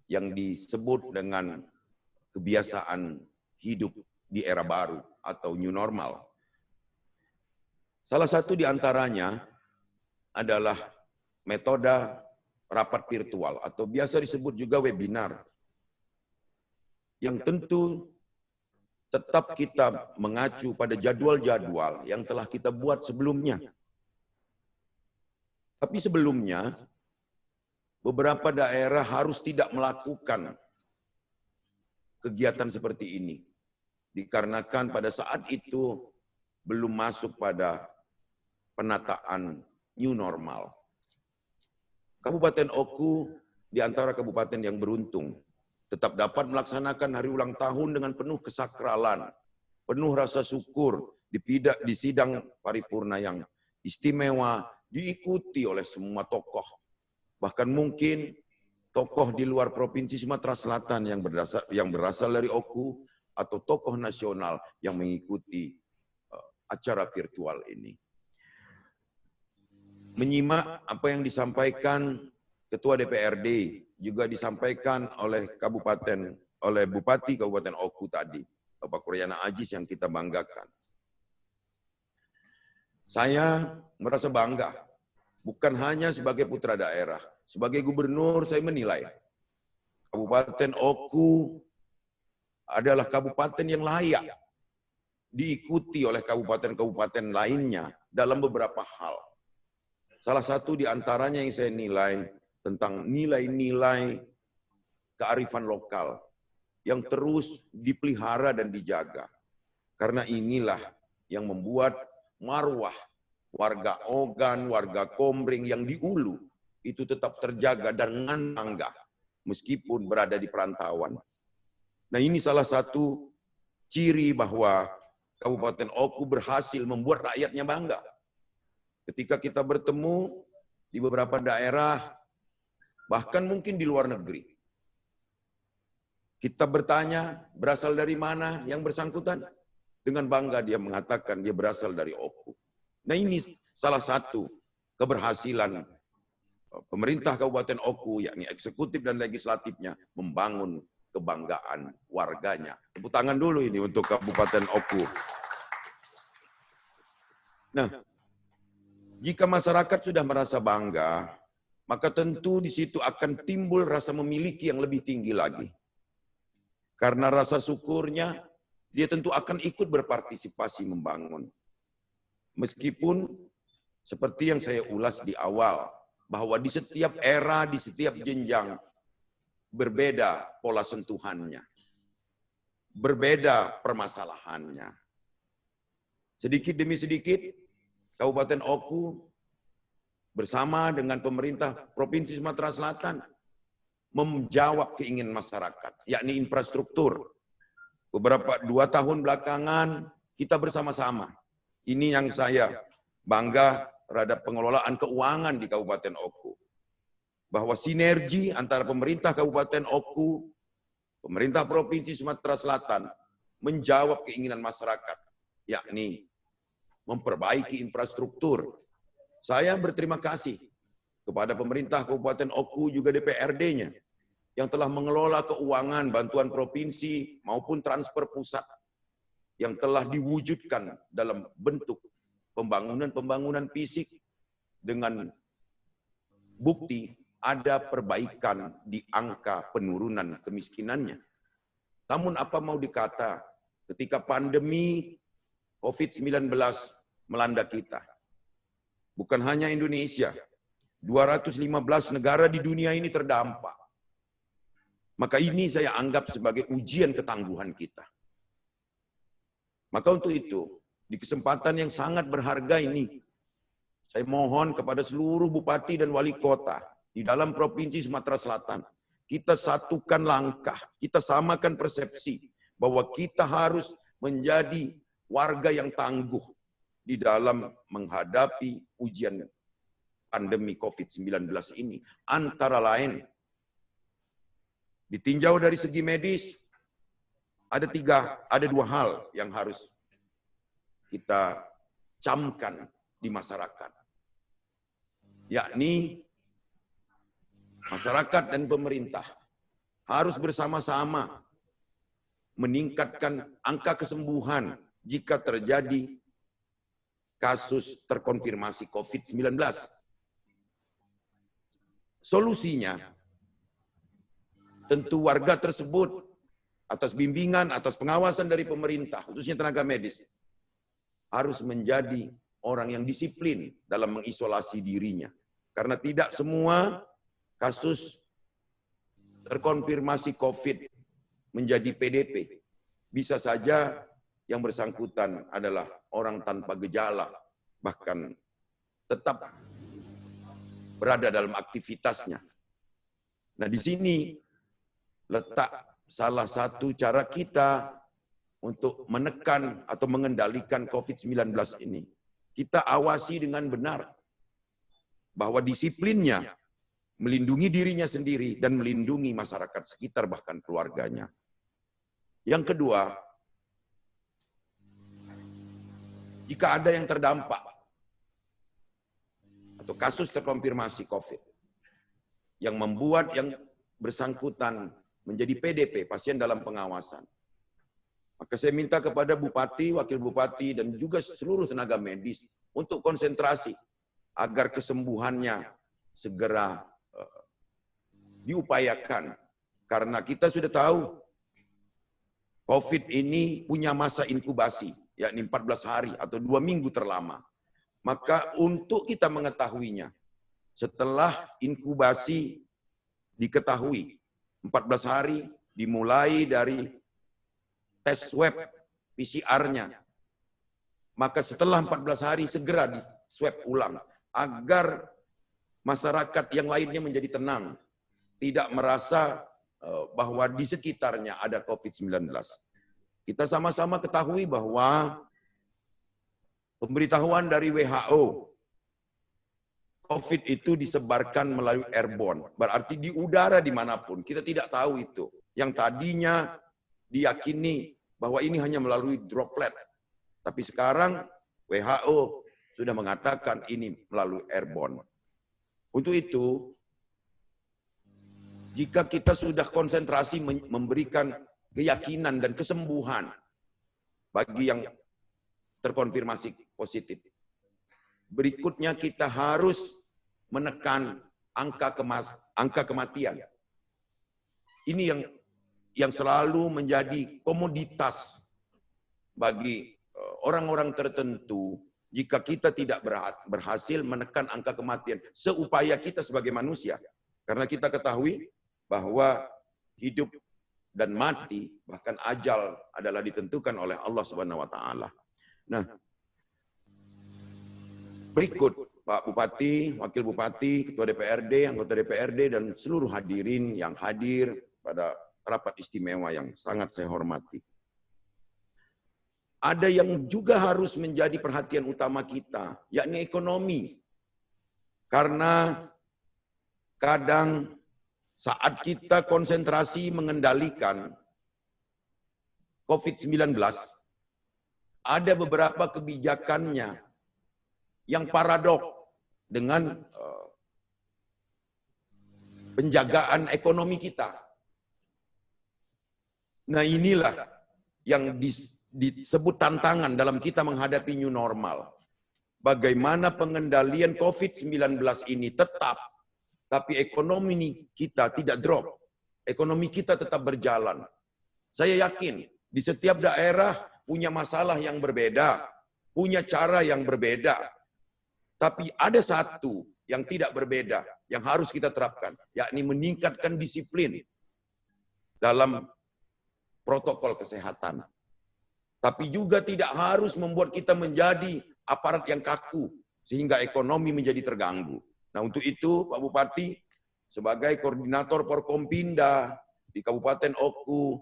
yang disebut dengan kebiasaan hidup di era baru atau new normal. Salah satu di antaranya adalah metode rapat virtual atau biasa disebut juga webinar, yang tentu tetap kita mengacu pada jadwal-jadwal yang telah kita buat sebelumnya. Tapi sebelumnya, beberapa daerah harus tidak melakukan kegiatan seperti ini, dikarenakan pada saat itu belum masuk pada penataan new normal. Kabupaten Oku di antara kabupaten yang beruntung tetap dapat melaksanakan hari ulang tahun dengan penuh kesakralan, penuh rasa syukur di sidang paripurna yang istimewa, diikuti oleh semua tokoh. Bahkan mungkin tokoh di luar Provinsi Sumatera Selatan yang berasal dari Oku atau tokoh nasional yang mengikuti acara virtual ini. Menyimak apa yang disampaikan Ketua DPRD, juga disampaikan oleh Bupati Kabupaten Oku tadi, Bapak Kuryana Ajis yang kita banggakan. Saya merasa bangga, bukan hanya sebagai putra daerah, sebagai gubernur saya menilai Kabupaten Oku adalah kabupaten yang layak diikuti oleh kabupaten-kabupaten lainnya dalam beberapa hal. Salah satu di antaranya yang saya nilai tentang nilai-nilai kearifan lokal yang terus dipelihara dan dijaga. Karena inilah yang membuat marwah warga Ogan, warga Komering yang di Ulu itu tetap terjaga dengan bangga meskipun berada di perantauan. Nah, ini salah satu ciri bahwa Kabupaten Oku berhasil membuat rakyatnya bangga. Ketika kita bertemu di beberapa daerah, bahkan mungkin di luar negeri, kita bertanya berasal dari mana yang bersangkutan, dengan bangga dia mengatakan dia berasal dari Oku. Nah, ini salah satu keberhasilan pemerintah Kabupaten Oku, yakni eksekutif dan legislatifnya, membangun kebanggaan warganya. Tepuk tangan dulu ini untuk Kabupaten Oku. Nah, jika masyarakat sudah merasa bangga, maka tentu di situ akan timbul rasa memiliki yang lebih tinggi lagi. Karena rasa syukurnya, dia tentu akan ikut berpartisipasi membangun. Meskipun seperti yang saya ulas di awal, bahwa di setiap era, di setiap jenjang, berbeda pola sentuhannya. Berbeda permasalahannya. Sedikit demi sedikit, Kabupaten Oku bersama dengan pemerintah Provinsi Sumatera Selatan menjawab keinginan masyarakat, yakni infrastruktur. Beberapa 2 tahun belakangan kita bersama-sama. Ini yang saya bangga terhadap pengelolaan keuangan di Kabupaten Oku. Bahwa sinergi antara pemerintah Kabupaten Oku, pemerintah Provinsi Sumatera Selatan menjawab keinginan masyarakat, yakni memperbaiki infrastruktur. Saya berterima kasih kepada pemerintah Kabupaten Oku juga DPRD-nya yang telah mengelola keuangan bantuan provinsi maupun transfer pusat yang telah diwujudkan dalam bentuk pembangunan fisik dengan bukti ada perbaikan di angka penurunan kemiskinannya. Namun apa mau dikata, ketika pandemi COVID-19 melanda kita, bukan hanya Indonesia, 215 negara di dunia ini terdampak. Maka ini saya anggap sebagai ujian ketangguhan kita. Maka untuk itu, di kesempatan yang sangat berharga ini, saya mohon kepada seluruh bupati dan wali kota di dalam Provinsi Sumatera Selatan, kita satukan langkah, kita samakan persepsi bahwa kita harus menjadi warga yang tangguh di dalam menghadapi ujian pandemi COVID-19 ini. Antara lain, ditinjau dari segi medis, ada dua hal yang harus kita camkan di masyarakat. Yakni masyarakat dan pemerintah harus bersama-sama meningkatkan angka kesembuhan jika terjadi kasus terkonfirmasi COVID-19. Solusinya, tentu warga tersebut atas bimbingan, atas pengawasan dari pemerintah, khususnya tenaga medis, harus menjadi orang yang disiplin dalam mengisolasi dirinya. Karena tidak semua kasus terkonfirmasi COVID menjadi PDP. Bisa saja yang bersangkutan adalah orang tanpa gejala, bahkan tetap berada dalam aktivitasnya. Nah, di sini letak salah satu cara kita untuk menekan atau mengendalikan COVID-19 ini. Kita awasi dengan benar bahwa disiplinnya melindungi dirinya sendiri dan melindungi masyarakat sekitar bahkan keluarganya. Yang kedua, jika ada yang terdampak atau kasus terkonfirmasi COVID yang membuat yang bersangkutan menjadi PDP, pasien dalam pengawasan, maka saya minta kepada bupati, wakil bupati, dan juga seluruh tenaga medis untuk konsentrasi agar kesembuhannya segera diupayakan. Karena kita sudah tahu COVID ini punya masa inkubasi, yakni 14 hari atau 2 minggu terlama. Maka untuk kita mengetahuinya, setelah inkubasi diketahui 14 hari dimulai dari tes swab PCR-nya, maka setelah 14 hari segera di swab ulang agar masyarakat yang lainnya menjadi tenang, tidak merasa bahwa di sekitarnya ada COVID-19. Kita sama-sama ketahui bahwa pemberitahuan dari WHO, COVID itu disebarkan melalui airborne, berarti di udara dimanapun, kita tidak tahu itu. Yang tadinya diyakini bahwa ini hanya melalui droplet, tapi sekarang WHO sudah mengatakan ini melalui airborne. Untuk itu, jika kita sudah konsentrasi memberikan keyakinan dan kesembuhan bagi yang terkonfirmasi positif, berikutnya kita harus menekan angka kematian. Ini yang selalu menjadi komoditas bagi orang-orang tertentu jika kita tidak berhasil menekan angka kematian seupaya kita sebagai manusia. Karena kita ketahui bahwa hidup dan mati, bahkan ajal adalah ditentukan oleh Allah Subhanahu wa taala. Nah, berikut Pak Bupati, Wakil Bupati, Ketua DPRD, anggota DPRD, dan seluruh hadirin yang hadir pada rapat istimewa yang sangat saya hormati. Ada yang juga harus menjadi perhatian utama kita, yakni ekonomi. Karena kadang saat kita konsentrasi mengendalikan COVID-19, ada beberapa kebijakannya yang paradok dengan penjagaan ekonomi kita. Nah, inilah yang disebut tantangan dalam kita menghadapi new normal. Bagaimana pengendalian COVID-19 ini tetap, tapi ekonomi kita tidak drop. Ekonomi kita tetap berjalan. Saya yakin di setiap daerah punya masalah yang berbeda, punya cara yang berbeda. Tapi ada satu yang tidak berbeda, yang harus kita terapkan, yakni meningkatkan disiplin. dalam protokol kesehatan. Tapi juga tidak harus membuat kita menjadi aparat yang kaku, sehingga ekonomi menjadi terganggu. Nah untuk itu Pak Bupati, sebagai koordinator Porkompinda di Kabupaten Oku,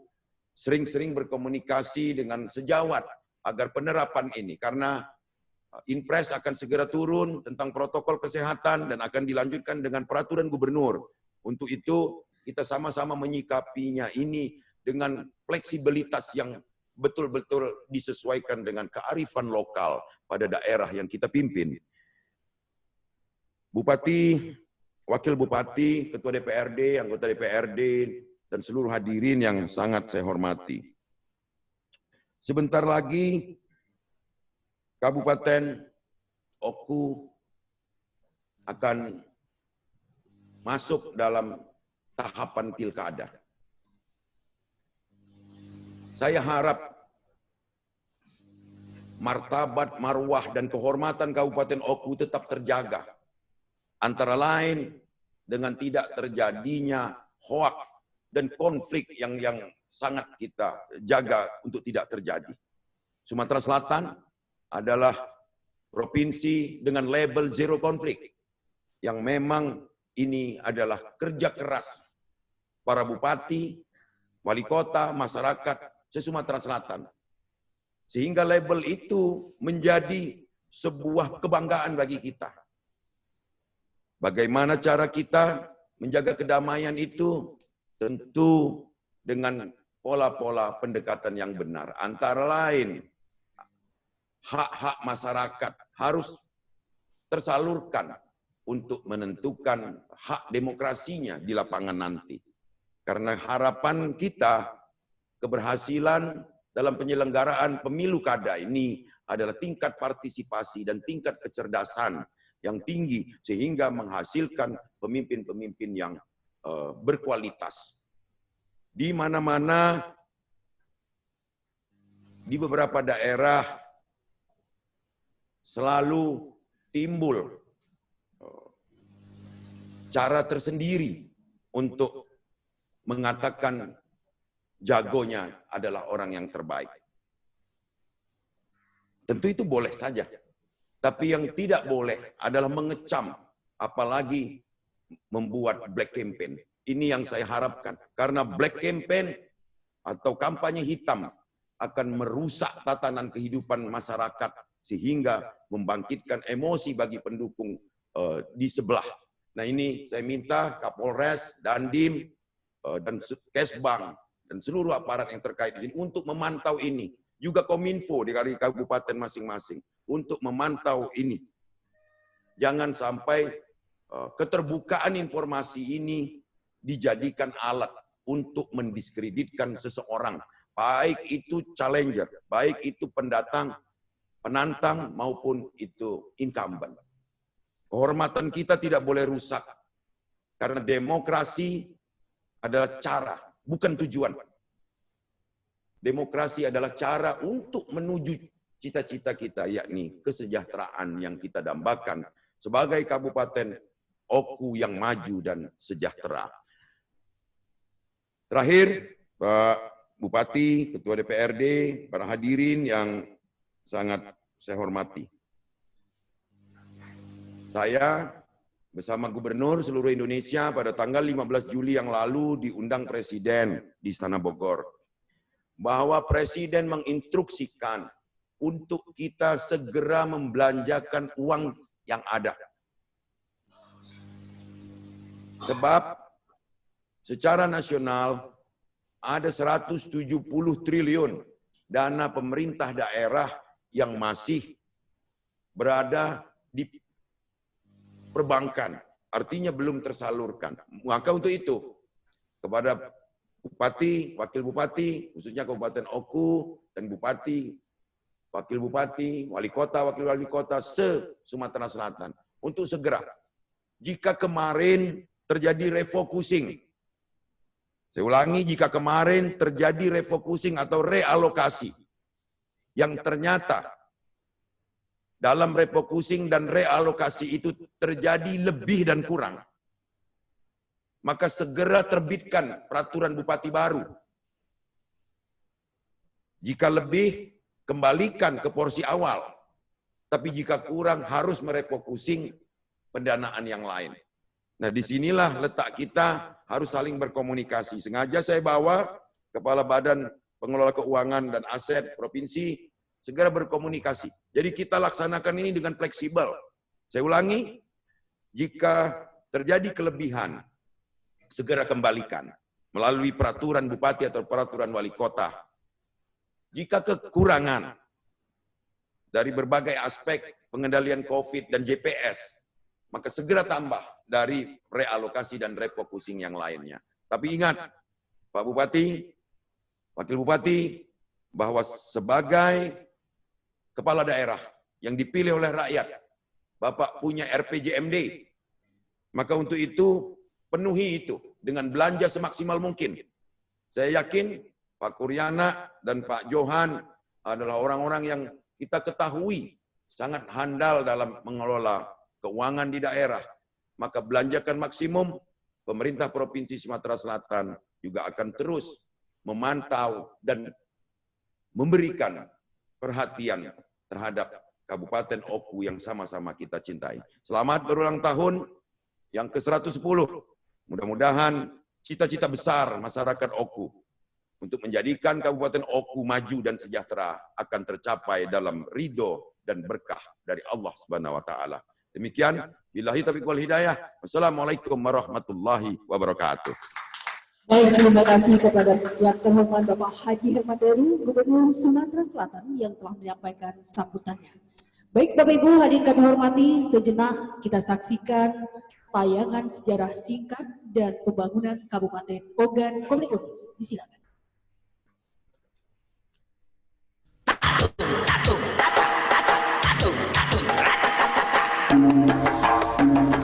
sering-sering berkomunikasi dengan sejawat agar penerapan ini, karena Inpres akan segera turun tentang protokol kesehatan dan akan dilanjutkan dengan peraturan gubernur. Untuk itu kita sama-sama menyikapinya ini dengan fleksibilitas yang betul-betul disesuaikan dengan kearifan lokal pada daerah yang kita pimpin. Bupati, Wakil Bupati, Ketua DPRD, anggota DPRD, dan seluruh hadirin yang sangat saya hormati. Sebentar lagi Kabupaten Oku akan masuk dalam tahapan pilkada. Saya harap martabat, marwah, dan kehormatan Kabupaten Oku tetap terjaga. Antara lain dengan tidak terjadinya hoak dan konflik yang sangat kita jaga untuk tidak terjadi. Sumatera Selatan adalah provinsi dengan label zero konflik, yang memang ini adalah kerja keras para bupati, wali kota, masyarakat se-Sumatera Selatan. Sehingga label itu menjadi sebuah kebanggaan bagi kita. Bagaimana cara kita menjaga kedamaian itu? Tentu dengan pola-pola pendekatan yang benar. Antara lain, hak-hak masyarakat harus tersalurkan untuk menentukan hak demokrasinya di lapangan nanti. Karena harapan kita, keberhasilan dalam penyelenggaraan pemilu kada ini adalah tingkat partisipasi dan tingkat kecerdasan yang tinggi, sehingga menghasilkan pemimpin-pemimpin yang berkualitas. Di mana-mana, di beberapa daerah, selalu timbul cara tersendiri untuk mengatakan jagonya adalah orang yang terbaik. Tentu itu boleh saja. Tapi yang tidak boleh adalah mengecam, apalagi membuat black campaign. Ini yang saya harapkan. Karena black campaign atau kampanye hitam akan merusak tatanan kehidupan masyarakat, sehingga membangkitkan emosi bagi pendukung di sebelah. Nah ini saya minta Kapolres, Dandim, dan Kesbang, dan seluruh aparat yang terkait di sini untuk memantau ini. Juga Kominfo di kabupaten masing-masing untuk memantau ini. Jangan sampai keterbukaan informasi ini dijadikan alat untuk mendiskreditkan seseorang. Baik itu challenger, baik itu pendatang, penantang, maupun itu incumbent. Kehormatan kita tidak boleh rusak. Karena demokrasi adalah cara, bukan tujuan. Demokrasi adalah cara untuk menuju cita-cita kita, yakni kesejahteraan yang kita dambakan sebagai Kabupaten Oku yang maju dan sejahtera. Terakhir, Pak Bupati, Ketua DPRD, para hadirin yang sangat saya hormati. Saya bersama Gubernur seluruh Indonesia pada tanggal 15 Juli yang lalu diundang Presiden di Istana Bogor. Bahwa Presiden menginstruksikan untuk kita segera membelanjakan uang yang ada. Sebab secara nasional ada 170 triliun dana pemerintah daerah yang masih berada di perbankan, artinya belum tersalurkan. Maka untuk itu, kepada Bupati, Wakil Bupati, khususnya Kabupaten Oku, dan Bupati, Wakil Bupati, Wali Kota, Wakil Wali Kota se-Sumatera Selatan, untuk segera, jika kemarin terjadi refocusing, saya ulangi, jika kemarin terjadi refocusing atau realokasi, yang ternyata dalam refocusing dan realokasi itu terjadi lebih dan kurang. maka segera terbitkan peraturan bupati baru. Jika lebih, kembalikan ke porsi awal. Tapi jika kurang, harus merefocusing pendanaan yang lain. Nah, disinilah letak kita harus saling berkomunikasi. Sengaja saya bawa Kepala Badan Pengelola Keuangan dan Aset Provinsi segera berkomunikasi. Jadi kita laksanakan ini dengan fleksibel. Saya ulangi, jika terjadi kelebihan, segera kembalikan melalui peraturan bupati atau peraturan wali kota. Jika kekurangan dari berbagai aspek pengendalian COVID dan JPS, maka segera tambah dari realokasi dan refocusing yang lainnya. Tapi ingat, Pak Bupati, Wakil Bupati, bahwa sebagai kepala daerah yang dipilih oleh rakyat, Bapak punya RPJMD. Maka untuk itu, penuhi itu dengan belanja semaksimal mungkin. Saya yakin Pak Kuryana dan Pak Johan adalah orang-orang yang kita ketahui sangat handal dalam mengelola keuangan di daerah. Maka belanjakan maksimum, pemerintah Provinsi Sumatera Selatan juga akan terus memantau dan memberikan perhatian terhadap Kabupaten Oku yang sama-sama kita cintai. Selamat berulang tahun yang ke-110. Mudah-mudahan cita-cita besar masyarakat Oku untuk menjadikan Kabupaten Oku maju dan sejahtera akan tercapai dalam ridho dan berkah dari Allah Subhanahu wa taala. Demikian, billahi taufiq wal hidayah. Wassalamualaikum warahmatullahi wabarakatuh. Baik, terima kasih kepada yang terhormat Bapak Haji Herman Deru, Gubernur Sumatera Selatan yang telah menyampaikan sambutannya. Baik Bapak Ibu hadirin kami hormati, sejenak kita saksikan tayangan sejarah singkat dan pembangunan Kabupaten Ogan Komering Ulu. Disilakan.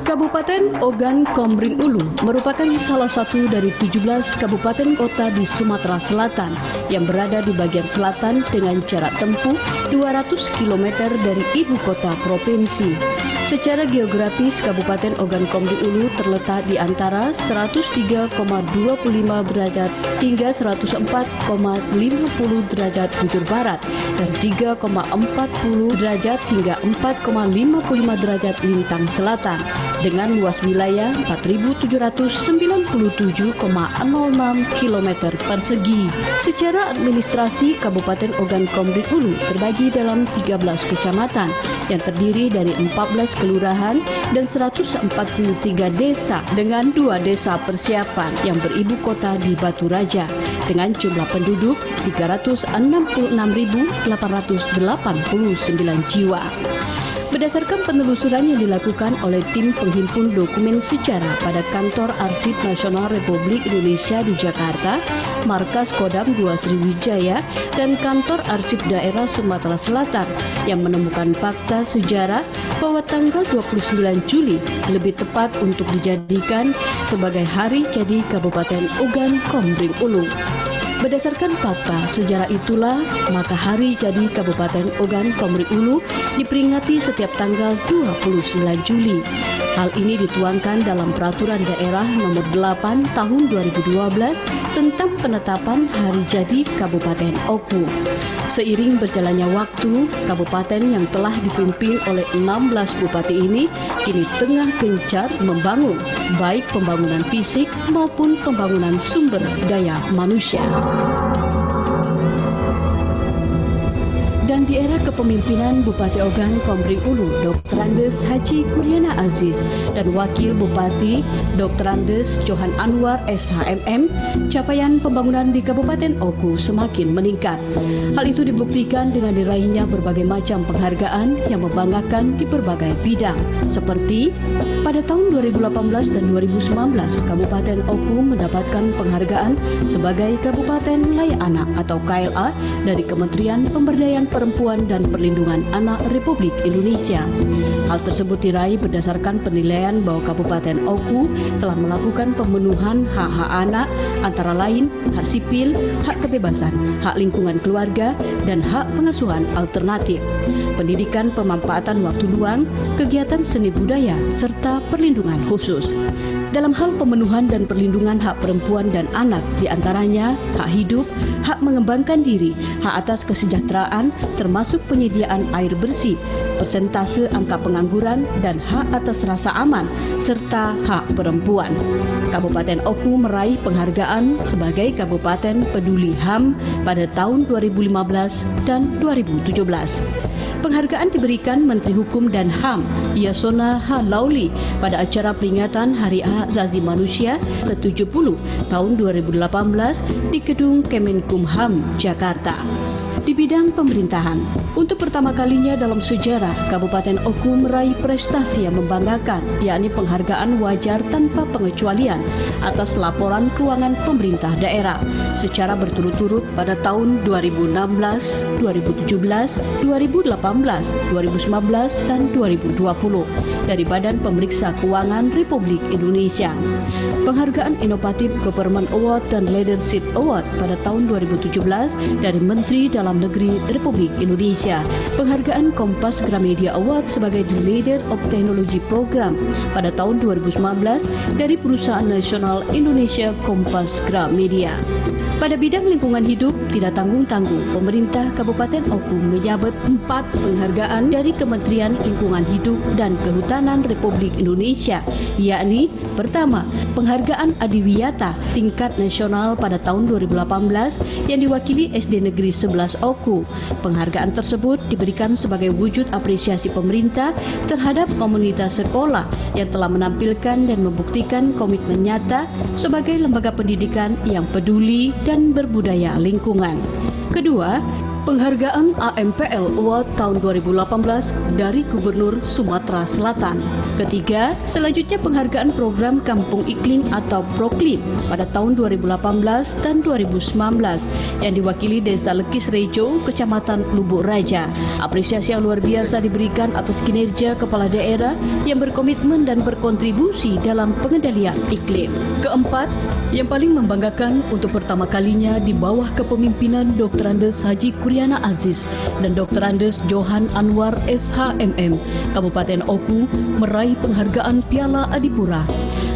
Kabupaten Ogan Komering Ulu merupakan salah satu dari 17 kabupaten kota di Sumatera Selatan yang berada di bagian selatan dengan jarak tempuh 200 km dari ibu kota provinsi. Secara geografis, Kabupaten Ogan Komering Ulu terletak di antara 103,25 derajat hingga 104,50 derajat bujur barat dan 3,40 derajat hingga 4,55 derajat lintang selatan dengan luas wilayah 4.797,06 km persegi. Secara administrasi, Kabupaten Ogan Komering Ulu terbagi dalam 13 kecamatan yang terdiri dari 14 kelurahan dan 143 desa dengan 2 desa persiapan yang beribu kota di Batu Raja dengan jumlah penduduk 366.889 jiwa. Berdasarkan penelusuran yang dilakukan oleh tim penghimpun dokumen sejarah pada Kantor Arsip Nasional Republik Indonesia di Jakarta, Markas Kodam 2 Sriwijaya, dan Kantor Arsip Daerah Sumatera Selatan yang menemukan fakta sejarah bahwa tanggal 29 Juli lebih tepat untuk dijadikan sebagai hari jadi Kabupaten Ogan Komering Ulu. Berdasarkan fakta sejarah itulah, maka hari jadi Kabupaten Ogan Komering Ulu diperingati setiap tanggal 29 Juli. Hal ini dituangkan dalam Peraturan Daerah Nomor 8 Tahun 2012 tentang penetapan hari jadi Kabupaten Oku. Seiring berjalannya waktu, kabupaten yang telah dipimpin oleh 16 bupati ini kini tengah gencar membangun, baik pembangunan fisik maupun pembangunan sumber daya manusia. Dan di era kepemimpinan Bupati Ogan Komering Ulu, Dr. Andes Haji Kuryana Aziz, dan Wakil Bupati Dr. Andes Johan Anwar SHMM, capaian pembangunan di Kabupaten Oku semakin meningkat. Hal itu dibuktikan dengan diraihnya berbagai macam penghargaan yang membanggakan di berbagai bidang, seperti pada tahun 2018 dan 2019, Kabupaten Oku mendapatkan penghargaan sebagai Kabupaten Layak Anak atau KLA dari Kementerian Pemberdayaan Perempuan dan Perlindungan Anak Republik Indonesia. Hal tersebut diraih berdasarkan penilaian bahwa Kabupaten Oku telah melakukan pemenuhan hak-hak anak, antara lain hak sipil, hak kebebasan, hak lingkungan keluarga, dan hak pengasuhan alternatif, pendidikan pemanfaatan waktu luang, kegiatan seni budaya, serta perlindungan khusus. dalam hal pemenuhan dan perlindungan hak perempuan dan anak, diantaranya hak hidup, hak mengembangkan diri, hak atas kesejahteraan termasuk penyediaan air bersih, persentase angka pengangguran dan hak atas rasa aman, serta hak perempuan. Kabupaten Oku meraih penghargaan sebagai Kabupaten Peduli HAM pada tahun 2015 dan 2017. Penghargaan diberikan Menteri Hukum dan HAM Yasona H. Lauli pada acara peringatan Hari Hak Asasi Manusia ke-70 tahun 2018 di Gedung Kemenkumham, Jakarta. Di bidang pemerintahan, untuk pertama kalinya dalam sejarah, Kabupaten Oku meraih prestasi yang membanggakan, yakni penghargaan wajar tanpa pengecualian atas laporan keuangan pemerintah daerah secara berturut-turut pada tahun 2016, 2017, 2018, 2019, dan 2020 dari Badan Pemeriksa Keuangan Republik Indonesia. Penghargaan inovatif Government Award dan Leadership Award pada tahun 2017 dari Menteri Dalam Negeri Republik Indonesia. Penghargaan Kompas Gramedia Award sebagai The Leader of Technology Program pada tahun 2019 dari Perusahaan Nasional Indonesia Kompas Gramedia. Pada bidang lingkungan hidup, tidak tanggung-tanggung, pemerintah Kabupaten Oku menyabet 4 penghargaan dari Kementerian Lingkungan Hidup dan Kehutanan Republik Indonesia, yakni pertama, penghargaan Adiwiyata tingkat nasional pada tahun 2018 yang diwakili SD Negeri 11 Oku. Penghargaan tersebut diberikan sebagai wujud apresiasi pemerintah terhadap komunitas sekolah yang telah menampilkan dan membuktikan komitmen nyata sebagai lembaga pendidikan yang peduli dan berbudaya lingkungan. Kedua, penghargaan AMPL Award tahun 2018 dari Gubernur Sumatera Selatan. Ketiga, selanjutnya penghargaan program Kampung Iklim atau Proklim pada tahun 2018 dan 2019 yang diwakili Desa Lekis Rejo, Kecamatan Lubuk Raja. Apresiasi yang luar biasa diberikan atas kinerja kepala daerah yang berkomitmen dan berkontribusi dalam pengendalian iklim. Keempat, yang paling membanggakan untuk pertama kalinya di bawah kepemimpinan Dr. Andes Haji Kuryana Aziz dan Dr. Andes Johan Anwar SHMM, Kabupaten Oku meraih penghargaan Piala Adipura.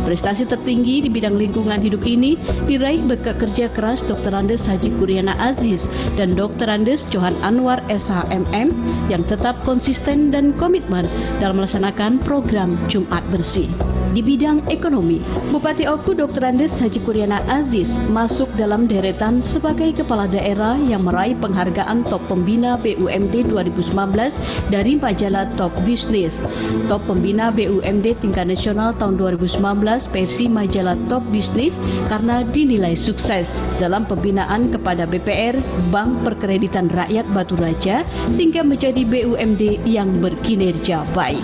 Prestasi tertinggi di bidang lingkungan hidup ini diraih berkat kerja keras Dr. Andes Haji Kuryana Aziz dan Dr. Andes Johan Anwar SHMM yang tetap konsisten dan komitmen dalam melaksanakan program Jumat Bersih. Di bidang ekonomi, Bupati Oku Dr. Andes Haji Kuryana Aziz masuk dalam deretan sebagai kepala daerah yang meraih penghargaan Top Pembina BUMD 2019 dari majalah Top Business. Top Pembina BUMD tingkat nasional tahun 2019 versi majalah Top Business karena dinilai sukses dalam pembinaan kepada BPR Bank Perkreditan Rakyat Batu Raja sehingga menjadi BUMD yang berkinerja baik.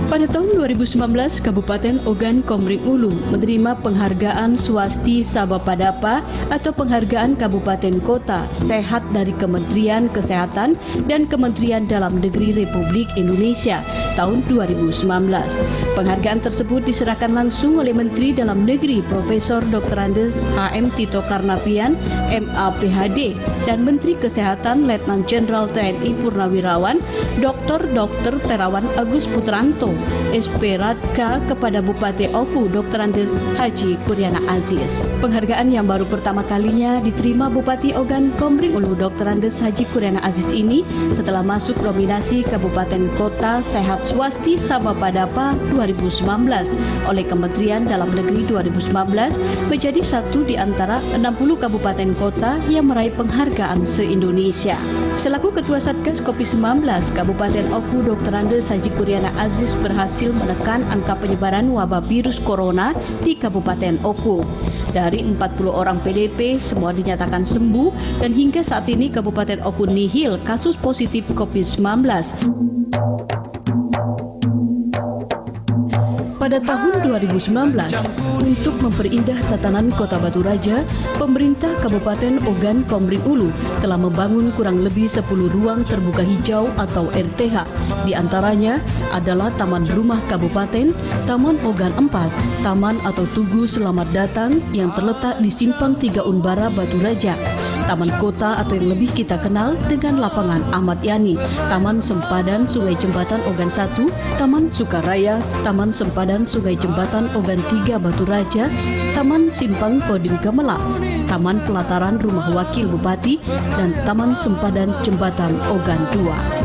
Pada tahun 2019, Kabupaten Ogan Komering Ulu menerima penghargaan Swasti Sabapadapa atau penghargaan Kabupaten Kota Sehat dari Kementerian Kesehatan dan Kementerian Dalam Negeri Republik Indonesia tahun 2019. Penghargaan tersebut diserahkan langsung oleh Menteri Dalam Negeri Profesor Dr. Andes HM Tito Karnavian, MA/PhD, dan Menteri Kesehatan Letnan Jenderal TNI Purnawirawan Dr. Terawan Agus Putranto, SPRATKA kepada Bupati Oku Dr. Andes Haji Kuryana Aziz. Penghargaan yang baru pertama kalinya diterima Bupati Ogan Komering Ulu Dr. Andes Haji Kuryana Aziz ini setelah masuk nominasi Kabupaten Kota Sehat Swasti Sabapadapa 2019 oleh Kementerian Dalam Negeri 2019 menjadi satu di antara 60 kabupaten kota yang meraih penghargaan se-Indonesia. Selaku Ketua Satgas Covid-19 Kabupaten Oku Dr. Andes Haji Kuryana Aziz berhasil menekan angka penyebaran wabah virus corona di Kabupaten Oku. Dari 40 orang PDP, semua dinyatakan sembuh dan hingga saat ini Kabupaten Oku nihil kasus positif COVID-19. Pada tahun 2019, untuk memperindah tatanan Kota Batu Raja, pemerintah Kabupaten Ogan Komering Ulu telah membangun kurang lebih 10 ruang terbuka hijau atau RTH. Di antaranya adalah Taman Rumah Kabupaten, Taman Ogan 4, Taman atau Tugu Selamat Datang yang terletak di Simpang 3 Unbara Batu Raja, Taman Kota atau yang lebih kita kenal dengan Lapangan Ahmad Yani, Taman Sempadan Sungai Jembatan Ogan 1, Taman Sukaraya, Taman Sempadan Sungai Jembatan Ogan 3 Batu Raja, Taman Simpang Koding Gemelak, Taman Pelataran Rumah Wakil Bupati, dan Taman Sempadan Jembatan Ogan 2.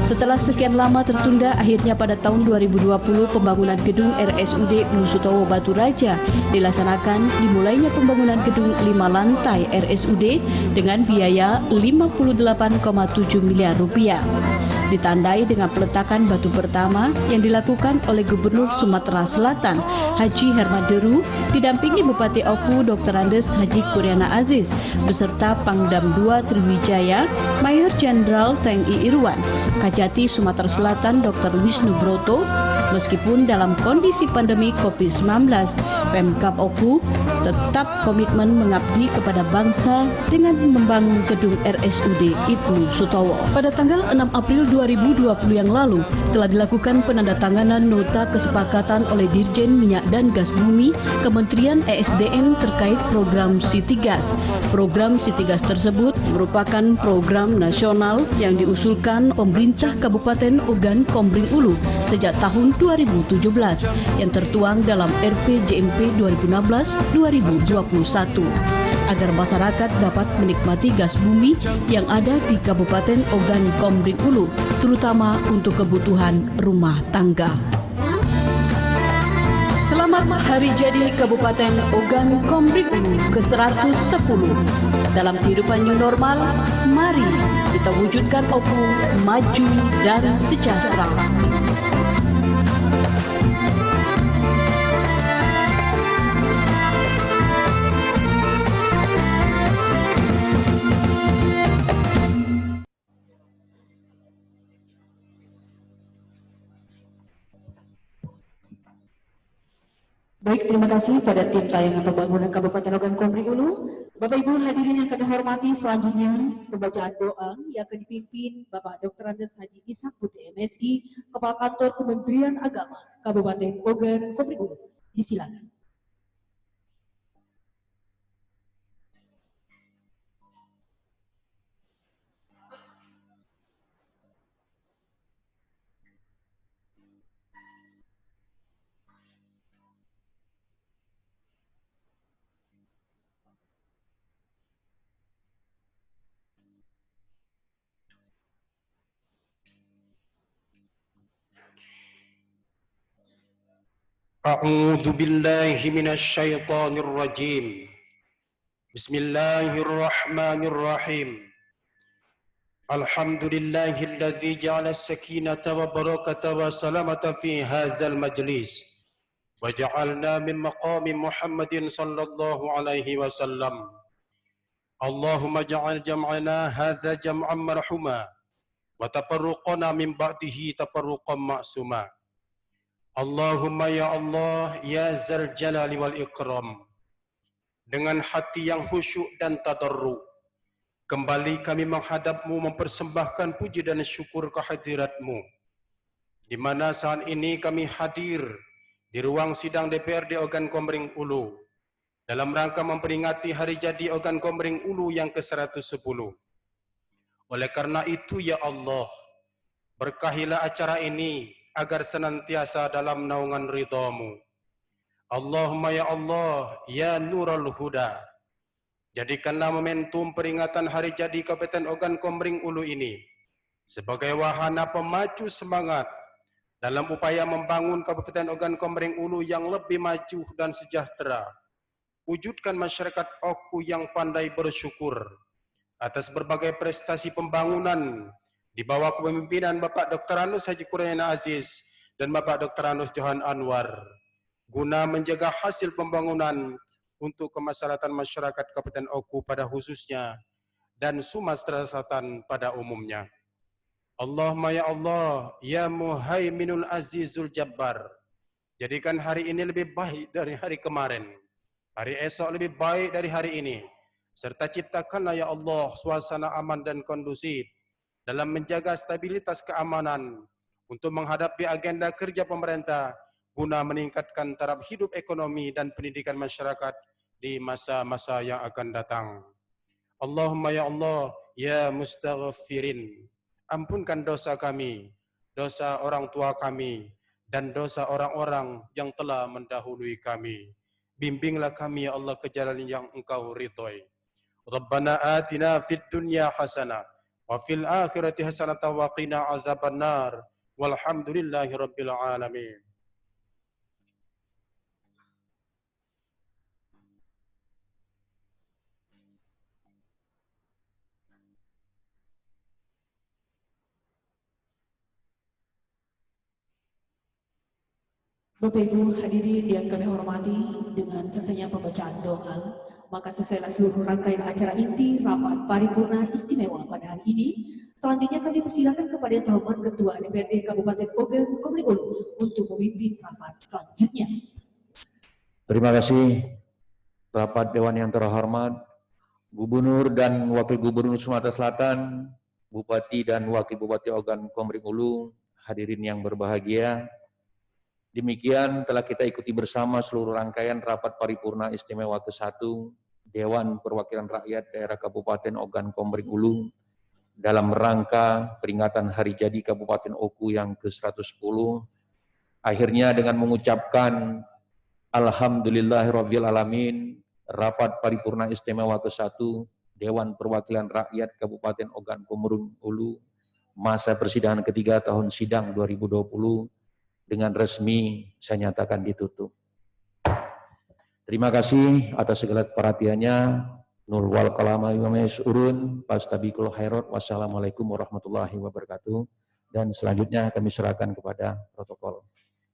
Setelah sekian lama tertunda, akhirnya pada tahun 2020 pembangunan gedung RSUD Ulu Sutowo Batu Raja dilaksanakan. Dimulainya pembangunan gedung 5 lantai RSUD dengan biaya 58,7 miliar rupiah. Ditandai dengan peletakan batu pertama yang dilakukan oleh Gubernur Sumatera Selatan Haji Herman Deru didampingi Bupati Oku Dr. Andes Haji Kuryana Aziz beserta Pangdam II Sriwijaya Mayor Jenderal TNI Irwan, Kajati Sumatera Selatan Dr. Wisnu Broto. Meskipun dalam kondisi pandemi COVID-19, Pemkab Oku tetap komitmen mengabdi kepada bangsa dengan membangun gedung RSUD Ibnu Sutowo. Pada tanggal 6 April 2020 yang lalu, telah dilakukan penandatanganan nota kesepakatan oleh Dirjen Minyak dan Gas Bumi Kementerian ESDM terkait program Sitigas. Program Sitigas tersebut merupakan program nasional yang diusulkan pemerintah Kabupaten Ogan Komering Ulu sejak tahun 2017 yang tertuang dalam RPJMP 2016-2021 agar masyarakat dapat menikmati gas bumi yang ada di Kabupaten Ogan Komering Ulu, terutama untuk kebutuhan rumah tangga. Selamat Hari Jadi Kabupaten Ogan Komering Ulu ke-110. Dalam kehidupan new normal, mari kita wujudkan Oku maju dan sejahtera. Baik, terima kasih pada tim tayangan pembangunan Kabupaten Ogan Komering Ulu. Bapak Ibu hadirin yang kami hormati, selanjutnya pembacaan doa yang akan dipimpin Bapak Dr. Andes Haji Ishak Putri MSI, Kepala Kantor Kementerian Agama Kabupaten Ogan Komering Ulu. Disilakan. A'udzu billahi minasy syaithanir rajim. Bismillahirrahmanirrahim. Alhamdulillahilladzi ja'ala as-sakinata wa barakata wa salamata fi hadzal majlis. Wa ja'alna min maqami Muhammadin sallallahu alaihi wasallam. Allahumma ja'al jam'ana hadza jam'an marhuma wa tafarruqana min ba'dihi tafarruqan ma'suma. Allahumma ya Allah, ya Zal Jalali wal Ikram. Dengan hati yang khusyuk dan tadarru, kembali kami menghadap-Mu mempersembahkan puji dan syukur kehadirat-Mu. Di mana saat ini kami hadir di ruang sidang DPRD Ogan Komering Ulu dalam rangka memperingati Hari Jadi Ogan Komering Ulu yang ke-110. Oleh karena itu ya Allah, berkahilah acara ini agar senantiasa dalam naungan ridha-Mu. Allahumma ya Allah, ya Nurul Huda, jadikanlah momentum peringatan Hari Jadi Kabupaten Ogan Komering Ulu ini sebagai wahana pemacu semangat dalam upaya membangun Kabupaten Ogan Komering Ulu yang lebih maju dan sejahtera. Wujudkan masyarakat Oku yang pandai bersyukur atas berbagai prestasi pembangunan di bawah kepemimpinan Bapak Dr. Andes Haji Kuryana Aziz dan Bapak Dr. Andes Johan Anwar, guna menjaga hasil pembangunan untuk kemaslahatan masyarakat Kabupaten Oku pada khususnya dan Sumatera Selatan pada umumnya. Allahumma ya Allah, ya Muhaiminul Azizul Jabbar, jadikan hari ini lebih baik dari hari kemarin, hari esok lebih baik dari hari ini, serta ciptakanlah ya Allah suasana aman dan kondusif dalam menjaga stabilitas keamanan untuk menghadapi agenda kerja pemerintah guna meningkatkan taraf hidup ekonomi dan pendidikan masyarakat di masa-masa yang akan datang. Allahumma ya Allah, ya mustaghfirin, ampunkan dosa kami, dosa orang tua kami, dan dosa orang-orang yang telah mendahului kami. Bimbinglah kami ya Allah ke jalan yang Engkau ridhoi. Rabbana atina fid dunya hasanah wa fil akhirati hasanah wa qina azabannar. Walhamdulillahi rabbil alamin. Bapak Ibu hadirin yang kami hormati, dengan selesainya pembacaan doa, maka selesailah seluruh rangkaian acara inti rapat paripurna istimewa pada hari ini. Selanjutnya kami persilakan kepada yang terhormat Ketua DPRD Kabupaten Ogan Komering Ulu untuk memimpin rapat selanjutnya. Terima kasih Bapak Dewan yang terhormat, Gubernur dan Wakil Gubernur Sumatera Selatan, Bupati dan Wakil Bupati Ogan Komering Ulu, hadirin yang berbahagia. Demikian telah kita ikuti bersama seluruh rangkaian rapat paripurna istimewa ke-1 Dewan Perwakilan Rakyat Daerah Kabupaten Ogan Komering Ulu dalam rangka peringatan Hari Jadi Kabupaten Oku yang ke-110. Akhirnya dengan mengucapkan Alhamdulillahirabbil alamin, rapat paripurna istimewa ke-1 Dewan Perwakilan Rakyat Kabupaten Ogan Komering Ulu masa persidangan ketiga tahun sidang 2020 dengan resmi saya nyatakan ditutup. Terima kasih atas segala perhatiannya. Nul wal kalama urun pastabikul khairat. Wassalamualaikum warahmatullahi wabarakatuh. Dan selanjutnya kami serahkan kepada protokol.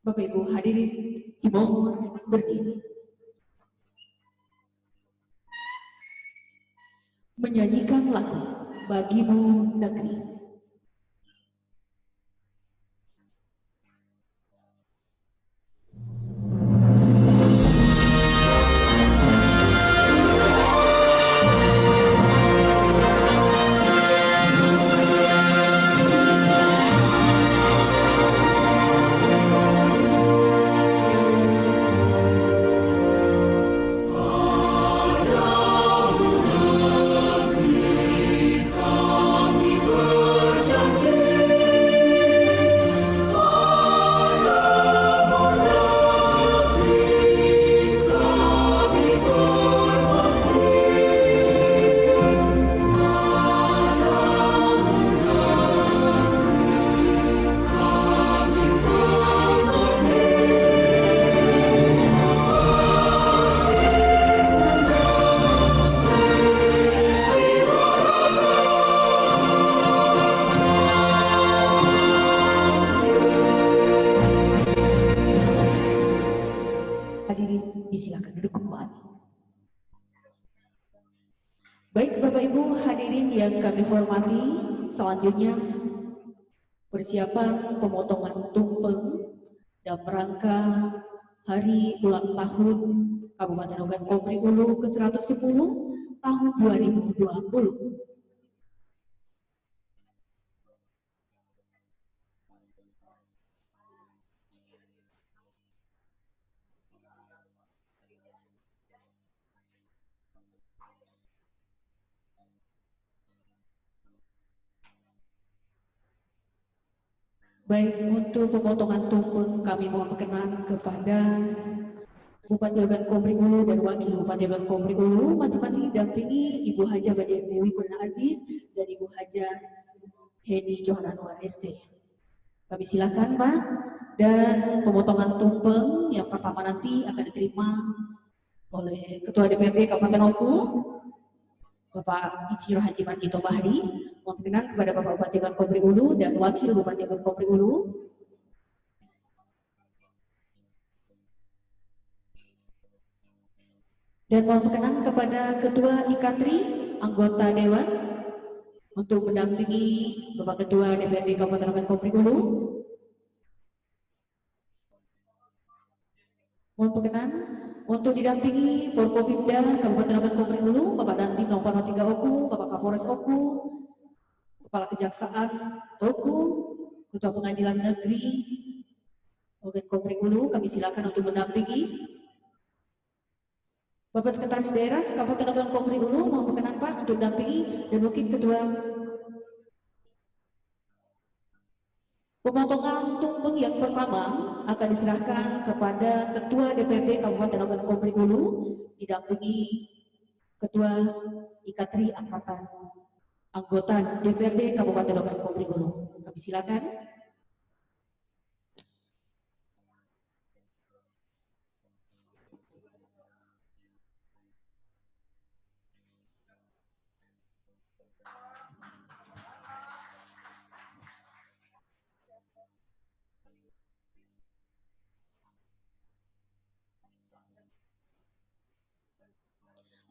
Bapak Ibu hadirin dimohon berdiri. Menyanyikan lagu Bagimu Negeri. Disilakan duduk kembali. Baik Bapak Ibu hadirin yang kami hormati, selanjutnya persiapan pemotongan tumpeng dalam rangka Hari Ulang Tahun Kabupaten Ogan Komering Ulu ke-110 tahun 2020. Baik, untuk pemotongan tumpeng kami mohon perkenan kepada Bupati Ogan Komering Ulu dan Wakil Bupati Ogan Komering Ulu masing-masing didampingi Ibu Haja Badian Dewi Kurnia Aziz dan Ibu Haja Heni Johan Anwar ST. Kami silakan Pak. Dan pemotongan tumpeng yang pertama nanti akan diterima oleh Ketua DPRD Kabupaten Oku, Bapak Insinyur Haji Margito Bahri. Mohon perkenan kepada Bapak Bupati Ogan Komering Ulu dan Wakil Bupati Ogan Komering Ulu. Dan mohon perkenan kepada Ketua Ikatri, anggota Dewan, untuk mendampingi Bapak Ketua DPRD Kabupaten Ogan Komering Ulu. Mohon perkenan untuk didampingi Forkopimda Kabupaten Ogan Komering Ulu, Bapak Dandim Nomor 3 Oku, Bapak Kapolres Oku, Kepala Kejaksaan Oku, Ketua Pengadilan Negeri Ogan Komering Ulu. Kami silakan untuk mendampingi. Bapak Sekretaris Daerah Kabupaten Ogan Komering Ulu mohon berkenan Pak untuk dampingi dan mungkin Ketua. Pemotongan tumpeng yang pertama akan diserahkan kepada Ketua DPRD Kabupaten Ogan Komering Ulu didampingi Ketua Ikatri Angkatan Anggota DPRD Kabupaten Ogan Komering Ulu. Kami silakan.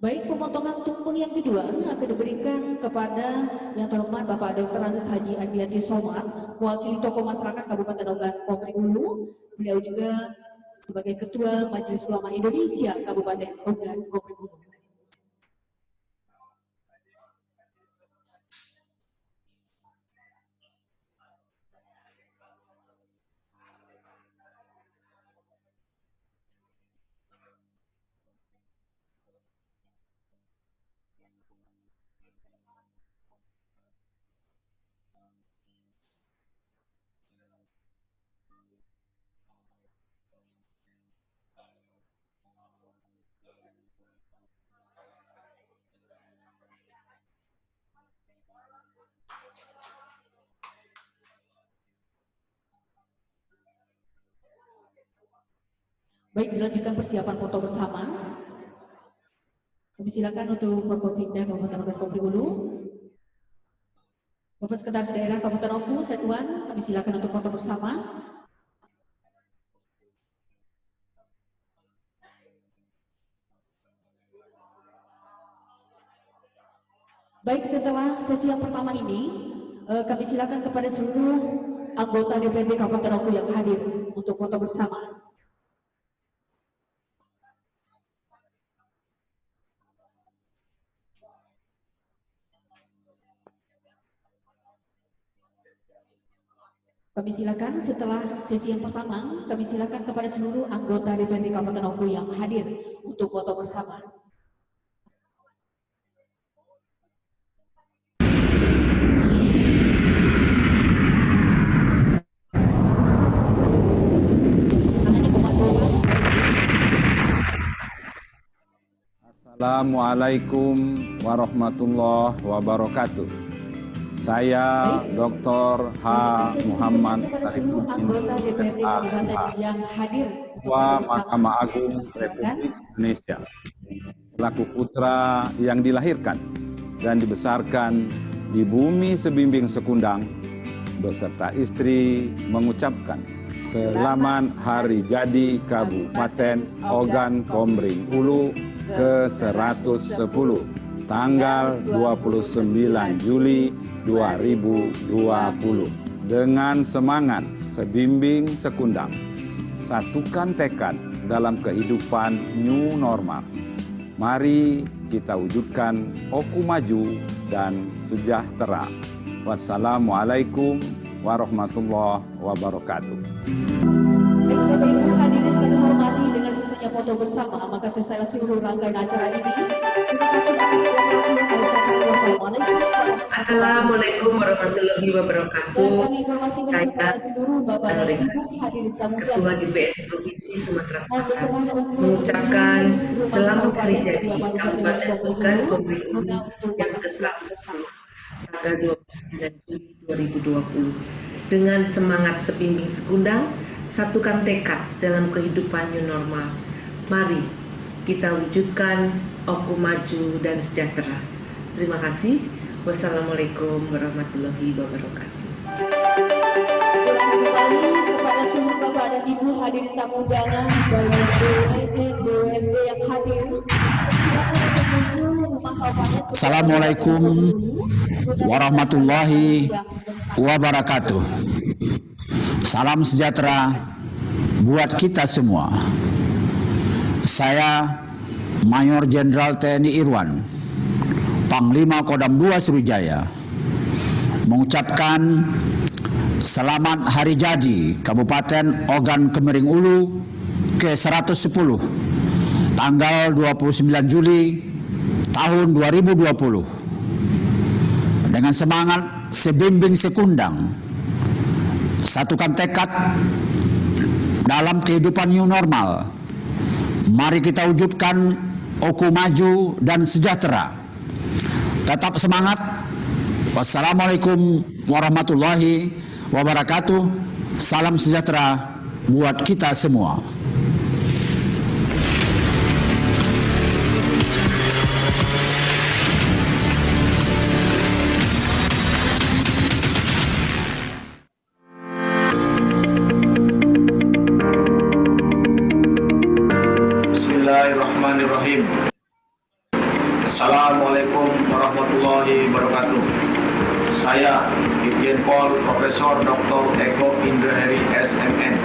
Baik, pemotongan tumpeng yang kedua akan diberikan kepada yang terhormat Bapak Dr. Andes Haji Andiati Somad, mewakili tokoh masyarakat Kabupaten Ogan Komering Ulu. Beliau juga sebagai Ketua Majelis Ulama Indonesia Kabupaten Ogan Komering Ulu. Baik, dilanjutkan persiapan foto bersama. Kami silakan untuk Forkopimda Kabupaten Ogan Komering Ulu. Bapak Sekretaris Daerah Kabupaten Oku, Setwan, kami silakan untuk foto bersama. Baik, setelah sesi yang pertama ini, kami silakan kepada seluruh anggota DPRD Kabupaten Oku yang hadir untuk foto bersama. Kami silakan setelah sesi yang pertama, kami silakan kepada seluruh anggota DPRD Kabupaten Oku yang hadir untuk foto bersama. Assalamualaikum warahmatullahi wabarakatuh. Saya Dr. H. Muhammad Tarifuddin Ketua Mahkamah Agung Republik Indonesia, selaku putra yang dilahirkan dan dibesarkan di bumi Sebimbing Sekundang, beserta istri mengucapkan selamat hari jadi Kabupaten Ogan Komering Ulu ke-110. Tanggal 29 Juli 2020 dengan semangat Sebimbing Sekundang, satukan tekad dalam kehidupan new normal. Mari kita wujudkan Oku maju dan sejahtera. Wassalamualaikum warahmatullahi wabarakatuh. Hadirin kami hormati dengan sesinya foto bersama, maka selesai seluruh rangkaian acara ini. Assalamualaikum warahmatullahi wabarakatuh. Kami informasikan kepada seluruh Bapak dan Ibu hadirin tamu Ketua DPRD Provinsi Sumatera Barat mengucapkan selamat hari jadi Kabupaten Ogan Komering Ulu yang ke-110 tanggal 29 Juli 2020. Dengan semangat Sebimbing Sekundang, satukan tekad dalam kehidupan new normal. Mari kita wujudkan Oku maju dan sejahtera. Terima kasih. Wassalamualaikum warahmatullahi wabarakatuh. Kembali kepada seluruh Bapak dan Ibu hadirin tamu undangan dari BUMD yang hadir. Assalamualaikum warahmatullahi wabarakatuh. Salam sejahtera buat kita semua. Saya Mayor Jenderal TNI Irwan, Panglima Kodam 2 Sriwijaya, mengucapkan selamat hari jadi Kabupaten Ogan Komering Ulu ke-110 tanggal 29 Juli tahun 2020. Dengan semangat sebimbing sekundang, satukan tekad dalam kehidupan new normal. Mari kita wujudkan Oku maju dan sejahtera. Tetap semangat. Wassalamualaikum warahmatullahi wabarakatuh. Salam sejahtera buat kita semua. Bismillahirrahmanirrahim. Assalamualaikum warahmatullahi wabarakatuh. Saya Irjen Pol Profesor Dr. Eko Indraheri SMN,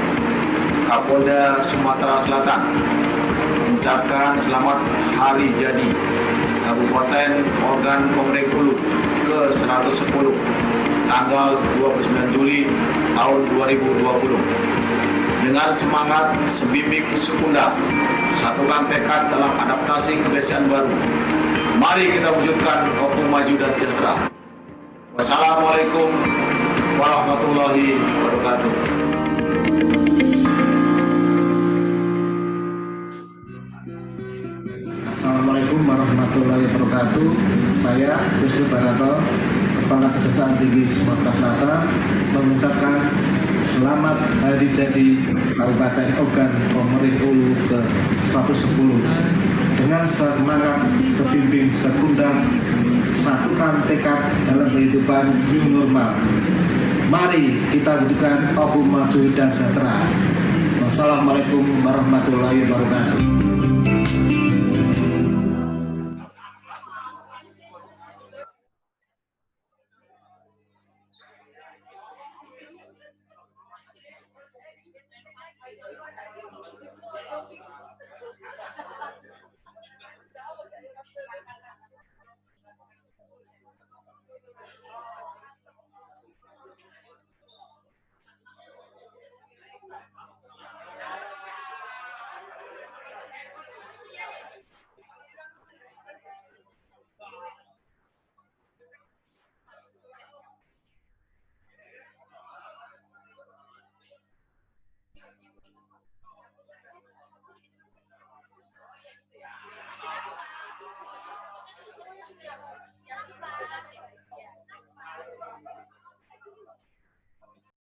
Kapolda Sumatera Selatan, mengucapkan selamat hari jadi Kabupaten Organ Komering Ulu ke-110 tanggal 29 Juli tahun 2020. Dengan semangat sebimbing sekundang, satukan tekad dalam adaptasi kebiasaan baru. Mari kita wujudkan Oku maju dan sejahtera. Wassalamualaikum warahmatullahi wabarakatuh. Assalamualaikum warahmatullahi wabarakatuh. Saya Wisnu Barato, Kepala Kejaksaan Tinggi Sumatera Selatan, mengucapkan selamat hari jadi Kabupaten Ogan Komering Ulu ke-110. Dengan semangat sebimbing sekundang, satukan tekad dalam kehidupan new normal. Mari kita wujudkan Oku maju dan sejahtera. Wassalamualaikum warahmatullahi wabarakatuh.